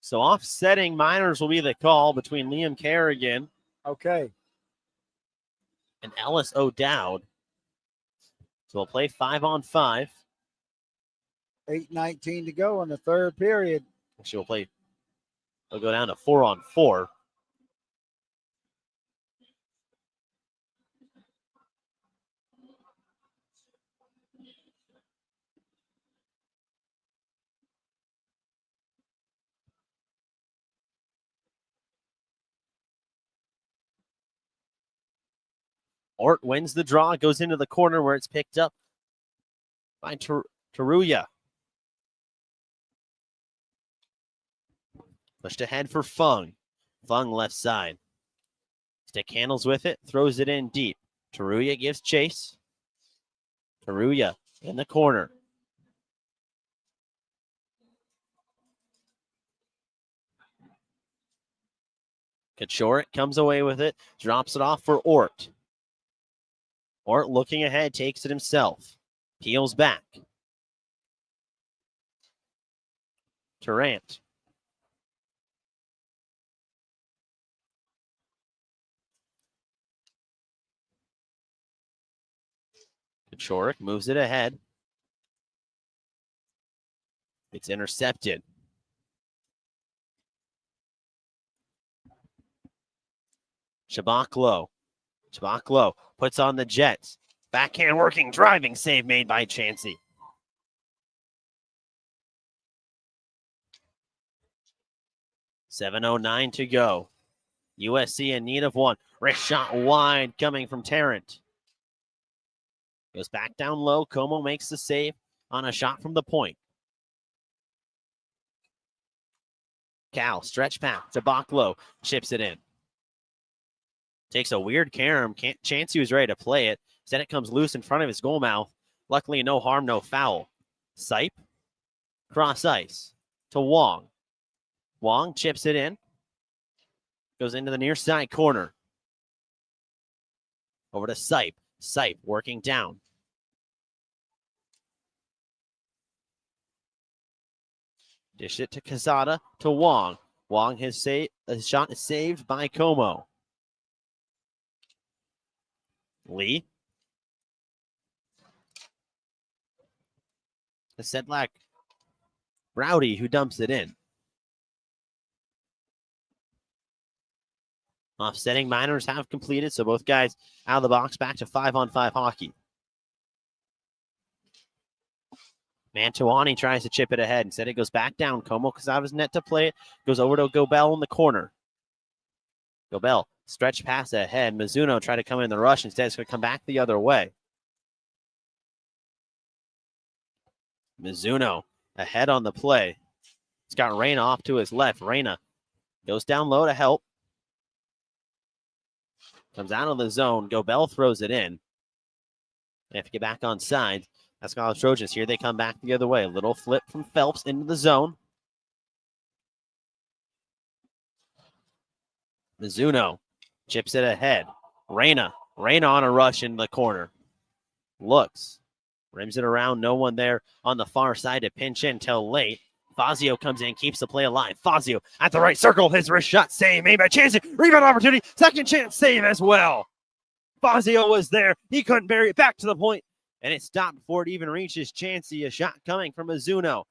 So offsetting minors will be the call between Liam Kerrigan Okay. and Ellis O'Dowd. So we'll play 5-on-5. 8:19 to go in the third period. Actually, we'll go down to 4-on-4. Ort wins the draw, goes into the corner where it's picked up by Taruya. Pushed ahead for Fung. Fung left side. Stick handles with it, throws it in deep. Taruya gives chase. Taruya in the corner. Kachorik comes away with it, drops it off for Ort. Ort looking ahead, takes it himself. Peels back. Durant. Kachorik moves it ahead. It's intercepted. Shabaklo. Shabaklo puts on the Jets. Backhand working, driving save made by Chansey. .709 to go. USC in need of one. Wrist shot wide coming from Tarrant. Goes back down low. Como makes the save on a shot from the point. Cal, stretch pass to Baklo. Chips it in. Takes a weird carom. Chansey was ready to play it. Instead, it comes loose in front of his goal mouth. Luckily, no harm, no foul. Sipe. Cross ice to Wong. Wong chips it in. Goes into the near side corner. Over to Sipe. Sipe working down. Dish it to Quezada to Wong. Wong, his shot is saved by Como. Lee. The Sedlak. Rowdy, who dumps it in. Offsetting minors have completed, so both guys out of the box, back to 5-on-5 hockey. Mantuani tries to chip it ahead. Instead, it goes back down. Como goes out of his net to play it. Goes over to Gobel in the corner. Gobel, stretch pass ahead. Mizuno tried to come in the rush. Instead, it's going to come back the other way. Mizuno ahead on the play. It's got Reyna off to his left. Reyna goes down low to help. Comes out of the zone. Gobel throws it in. They have to get back on side. That's College Trojans. Here they come back the other way. A little flip from Phelps into the zone. Mizuno chips it ahead. Reyna on a rush in the corner. Looks. Rims it around. No one there on the far side to pinch in till late. Fazio comes in, keeps the play alive. Fazio at the right circle. His wrist shot save made by Chansey. Rebound opportunity. Second chance save as well. Fazio was there. He couldn't bury it back to the point. And it stopped before it even reaches Chansey. A shot coming from Mizuno.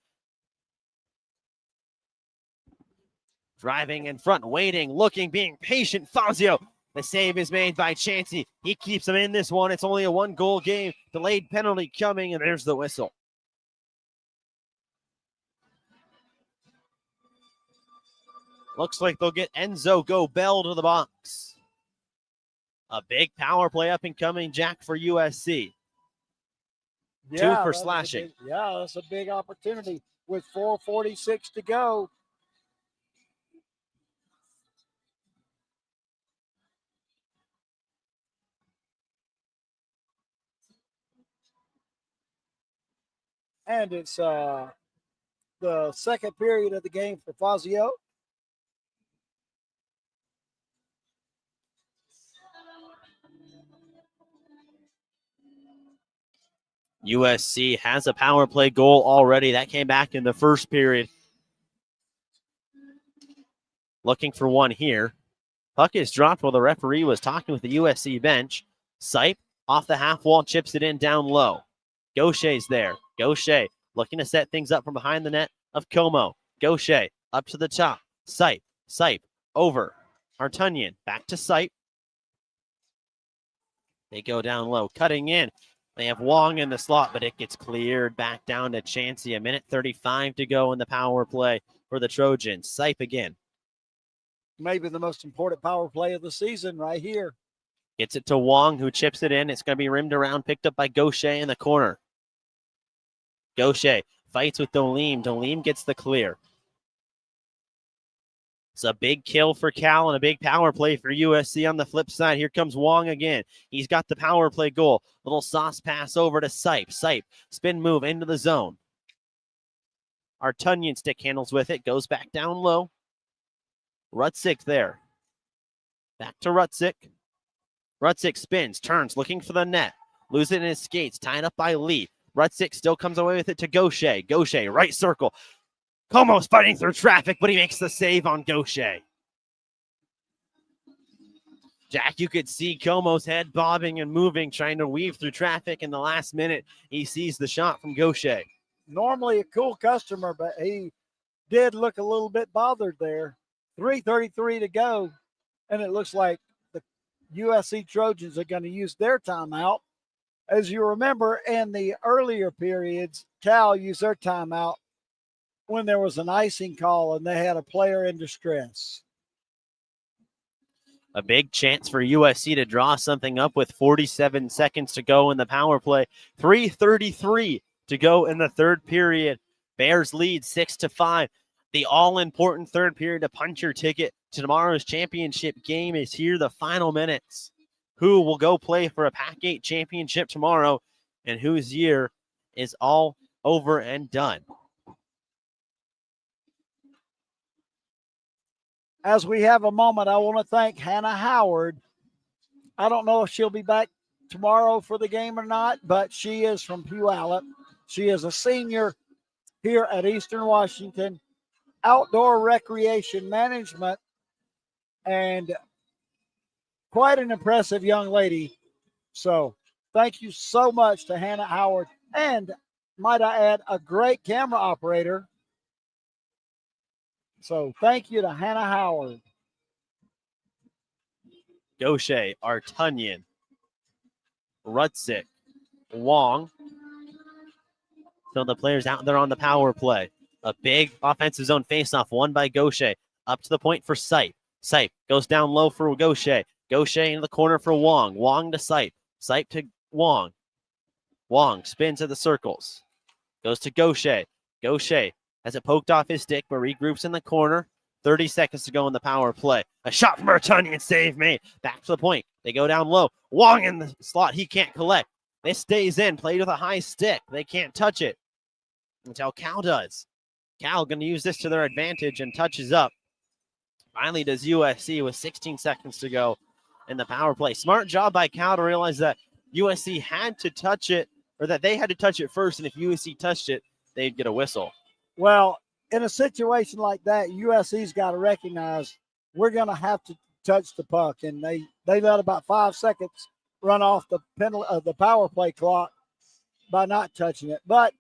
Driving in front, waiting, looking, being patient. Fazio. The save is made by Chansey. He keeps him in this one. It's only a 1-goal game. Delayed penalty coming, and there's the whistle. Looks like they'll get Enzo Gobel to the box. A big power play up and coming, Jack, for USC. Yeah, 2 for slashing. That's a big opportunity with 4:46 to go. And it's the second period of the game for Fazio. USC has a power play goal already. That came back in the first period. Looking for one here. Puck is dropped while the referee was talking with the USC bench. Sipe off the half wall, chips it in down low. Gaucher's there. Gaucher looking to set things up from behind the net of Como. Gaucher up to the top. Sipe over. Artunian back to Sipe. They go down low, cutting in. They have Wong in the slot, but it gets cleared back down to Chansey. 1:35 to go in the power play for the Trojans. Sipe again. Maybe the most important power play of the season right here. Gets it to Wong, who chips it in. It's going to be rimmed around, picked up by Gaucher in the corner. Gaucher fights with Dolim. Dolim gets the clear. It's a big kill for Cal and a big power play for USC on the flip side. Here comes Wong again. He's got the power play goal. Little sauce pass over to Sipe. Sipe, spin move into the zone. Artunian stick handles with it. Goes back down low. Rutzik there. Back to Rutzik. Rutzik spins, turns, looking for the net. Loses it in his skates, tied up by Lee. Rutzik still comes away with it to Gaucher. Gaucher, right circle. Como's fighting through traffic, but he makes the save on Gaucher. Jack, you could see Como's head bobbing and moving, trying to weave through traffic. In the last minute, he sees the shot from Gaucher. Normally a cool customer, but he did look a little bit bothered there. 3:33 to go, and it looks like the USC Trojans are going to use their timeout. As you remember, in the earlier periods, Cal used their timeout when there was an icing call and they had a player in distress. A big chance for USC to draw something up with 47 seconds to go in the power play. 3:33 to go in the third period. Bears lead 6-5. The all-important third period to punch your ticket to tomorrow's championship game is here. The final minutes. Who will go play for a PAC 8 championship tomorrow, and whose year is all over and done? As we have a moment, I want to thank Hannah Howard. I don't know if she'll be back tomorrow for the game or not, but she is from Puyallup. She is a senior here at Eastern Washington, outdoor recreation management, and quite an impressive young lady. So thank you so much to Hannah Howard, and might I add, a great camera operator. So thank you to Hannah Howard. Gaucher, Artunyan, Rutzik, Wong. So the players out there on the power play. A big offensive zone faceoff won by Gaucher. Up to the point for Sipe. Sipe goes down low for Gaucher. Gaucher into the corner for Wong. Wong to Sipe. Sipe to Wong. Wong spins at the circles. Goes to Gaucher. Gaucher has it poked off his stick, but regroups in the corner. 30 seconds to go in the power play. A shot from Artunyan, save made. Back to the point. They go down low. Wong in the slot. He can't collect. This stays in. Played with a high stick. They can't touch it until Cal does. Cal going to use this to their advantage and touches up. Finally does USC with 16 seconds to go in the power play. Smart job by Cal to realize that USC had to touch it, or that they had to touch it first, and if USC touched it, they'd get a whistle. Well, in a situation like that, USC's got to recognize we're going to have to touch the puck, and they let about 5 seconds run off the the power play clock by not touching it, but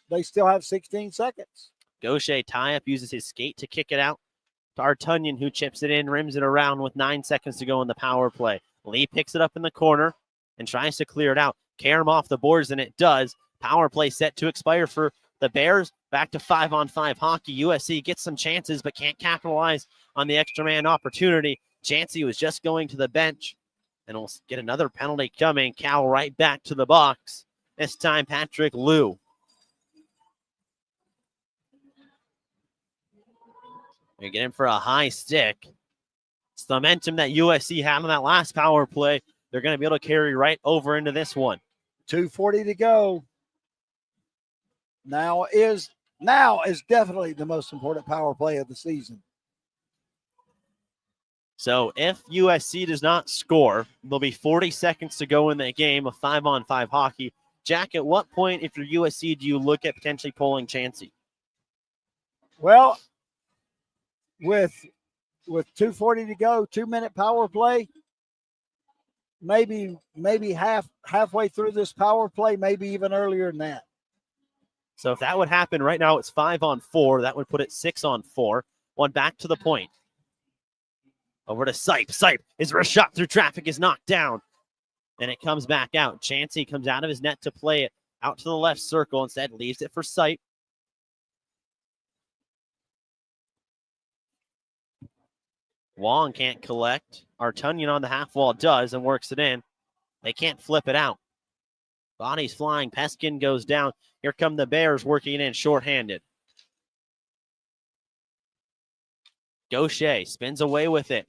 they still have 16 seconds. Gaucher tie-up uses his skate to kick it out to Artunyan, who chips it in, rims it around with 9 seconds to go in the power play. Lee picks it up in the corner and tries to clear it out. Karam off the boards, and it does. Power play set to expire for the Bears. Back to 5-on-5 hockey. USC gets some chances, but can't capitalize on the extra man opportunity. Chansey was just going to the bench, and we'll get another penalty coming. Cal right back to the box. This time, Patrick Liu. They get in for a high stick. It's the momentum that USC had on that last power play. They're going to be able to carry right over into this one. 2:40 to go. Now is definitely the most important power play of the season. So if USC does not score, there'll be 40 seconds to go in that game of 5-on-5 hockey. Jack, at what point, if you're USC, do you look at potentially pulling Chansey? Well, with 2:40 to go, 2-minute power play, maybe halfway through this power play, maybe even earlier than that. So if that would happen right now, it's 5-on-4. That would put it 6-on-4. One back to the point. Over to Sipe. Sipe, his wrist shot through traffic is knocked down. And it comes back out. Chansey comes out of his net to play it out to the left circle. Instead, leaves it for Sipe. Wong can't collect. Artunyan on the half wall does and works it in. They can't flip it out. Bodies flying. Peskin goes down. Here come the Bears working it in shorthanded. Gaucher spins away with it.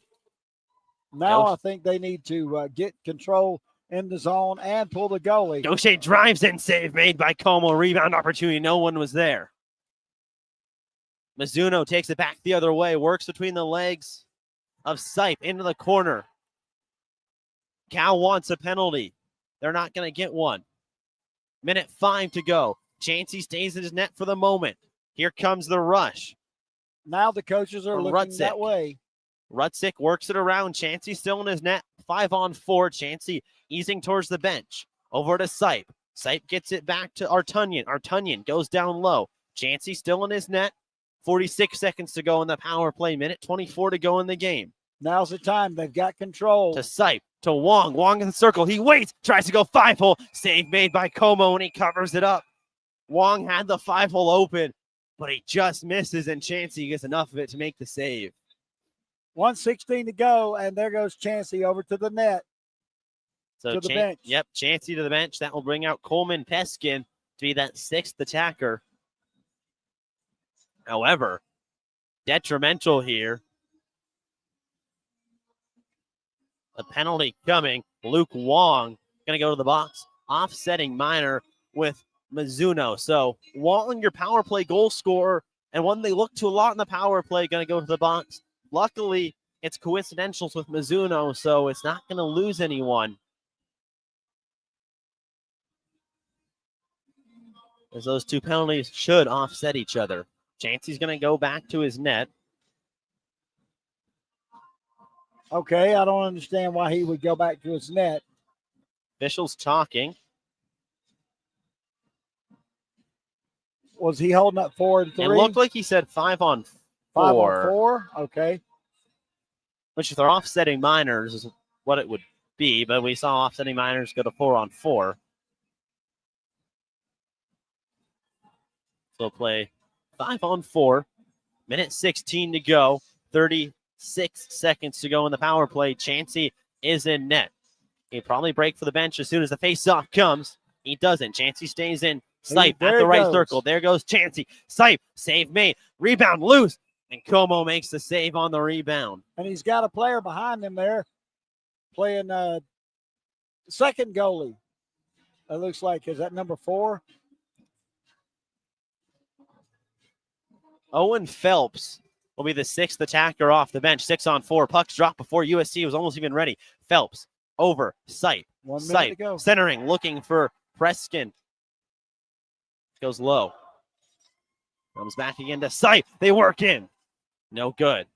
Now I think they need to get control in the zone and pull the goalie. Gaucher drives in, save made by Como. Rebound opportunity. No one was there. Mizuno takes it back the other way. Works between the legs of Sipe into the corner. Cal wants a penalty. They're not going to get one. Minute 5 to go. Chansey stays in his net for the moment. Here comes the rush. Now the coaches are looking Rutzik. that way. Rutzik works it around. Chansey still in his net. 5-on-4. Chansey easing towards the bench. Over to Sipe. Sipe gets it back to Artunyan. Artunyan goes down low. Chansey still in his net. 46 seconds to go in the power play. Minute 24 to go in the game. Now's the time. They've got control. To Sipe. To Wong. Wong in the circle. He waits. Tries to go 5-hole. Save made by Como, and he covers it up. Wong had the 5-hole open, but he just misses, and Chansey gets enough of it to make the save. 1:16 to go, and there goes Chansey over to the net. So to the bench. Yep, Chansey to the bench. That will bring out Coleman Peskin to be that 6th attacker. However, detrimental here. A penalty coming. Luke Wong going to go to the box. Offsetting minor with Mizuno. So Wong, your power play goal scorer, and one they look to a lot in the power play, going to go to the box. Luckily, it's coincidentals with Mizuno, so it's not going to lose anyone. As those two penalties should offset each other. Chansey's going to go back to his net. Okay, I don't understand why he would go back to his net. Officials talking. Was he holding up 4 and 3? It looked like he said 5-on-4. 5-on-4, okay. Which, if they're offsetting minors, is what it would be, but we saw offsetting minors go to 4-on-4. So play 5-on-4. Minute 16 to go. 36 seconds to go in the power play. Chansey is in net. He'll probably break for the bench as soon as the face-off comes. He doesn't. Chansey stays in. Sipe at the right circle. There goes Chansey. Sipe, save made. Rebound loose. And Como makes the save on the rebound. And he's got a player behind him there playing second goalie. It looks like, is that number 4? Owen Phelps will be the 6th attacker off the bench. 6-on-4. Pucks dropped before USC was almost even ready. Phelps over Sipe. 1 minute to Sipe go. centering, looking for Preskin. Goes low. Comes back again to Sipe. They work in. No good.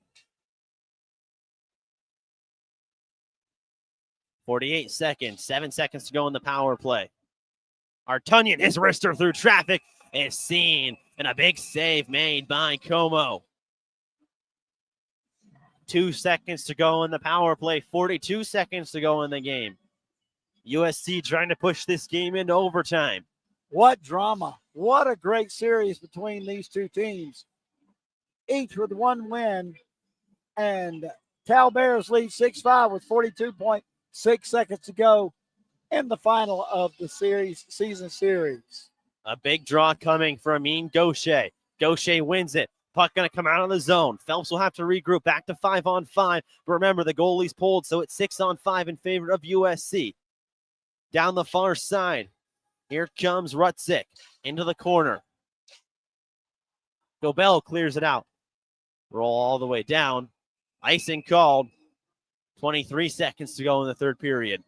48 seconds. 7 seconds to go in the power play. Artunyan, his wrister through traffic, is seen. And a big save made by Como. 2 seconds to go in the power play. 42 seconds to go in the game. USC trying to push this game into overtime. What drama. What a great series between these two teams. Each with 1 win. And Cal Bears lead 6-5 with 42.6 seconds to go in the final of the season series. A big draw coming for Amin Gaucher. Gaucher wins it. Puck going to come out of the zone. Phelps will have to regroup back to 5-on-5. But remember, the goalie's pulled, so it's 6-on-5 in favor of USC. Down the far side. Here comes Rutzik into the corner. Gobel clears it out. Roll all the way down. Icing called. 23 seconds to go in the third period.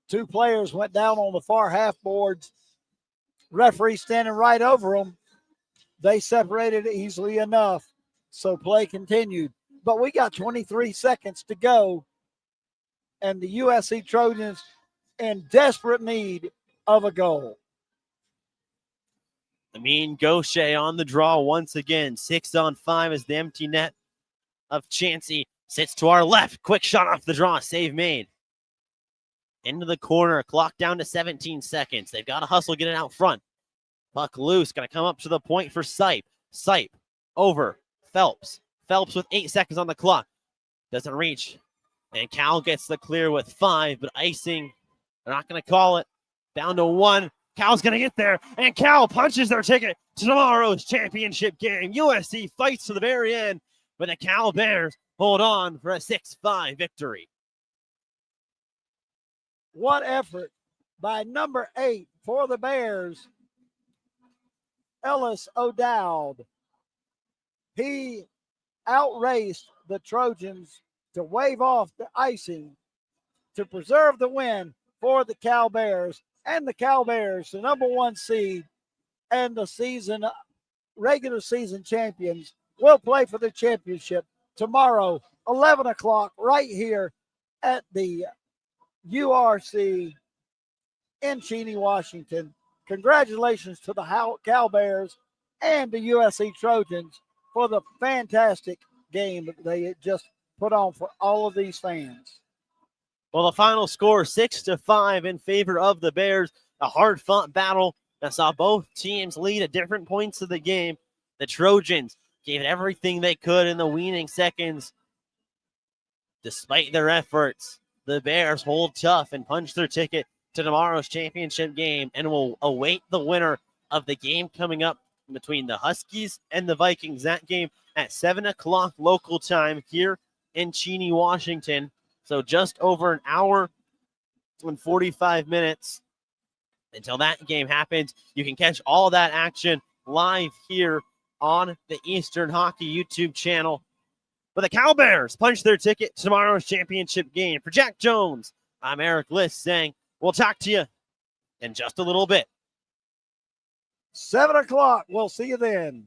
2 players went down on the far half boards. Referee standing right over them. They separated easily enough, so play continued. But we got 23 seconds to go, and the USC Trojans in desperate need of a goal. Amin Gaucher on the draw once again. 6-on-5 is the empty net of Chansey. Sits to our left. Quick shot off the draw. Save made. Into the corner. Clock down to 17 seconds. They've got to hustle, get it out front. Puck loose. Going to come up to the point for Sipe. Sipe over Phelps. Phelps with 8 seconds on the clock. Doesn't reach. And Cal gets the clear with 5, but icing. They're not going to call it. Down to 1. Cal's going to get there. And Cal punches their ticket to tomorrow's championship game. USC fights to the very end, but the Cal Bears hold on for a 6-5 victory. What effort by number 8 for the Bears, Ellis O'Dowd. He outraced the Trojans to wave off the icing to preserve the win for the Cal Bears. And the Cal Bears, the number 1 seed and the regular season champions, will play for the championship tomorrow, 11 o'clock, right here at the URC in Cheney, Washington. Congratulations to the Cal Bears and the USC Trojans for the fantastic game that they just put on for all of these fans. Well, the final score 6-5 in favor of the Bears. A hard-fought battle that saw both teams lead at different points of the game. The Trojans gave it everything they could in the waning seconds. Despite their efforts, the Bears hold tough and punch their ticket to tomorrow's championship game and will await the winner of the game coming up between the Huskies and the Vikings. That game at 7 o'clock local time here in Cheney, Washington. So just over an hour and 45 minutes until that game happens. You can catch all that action live here on the Eastern Hockey YouTube channel. But the Cal Bears punch their ticket to tomorrow's championship game. For Jack Jones, I'm Eric List saying we'll talk to you in just a little bit. 7 o'clock. We'll see you then.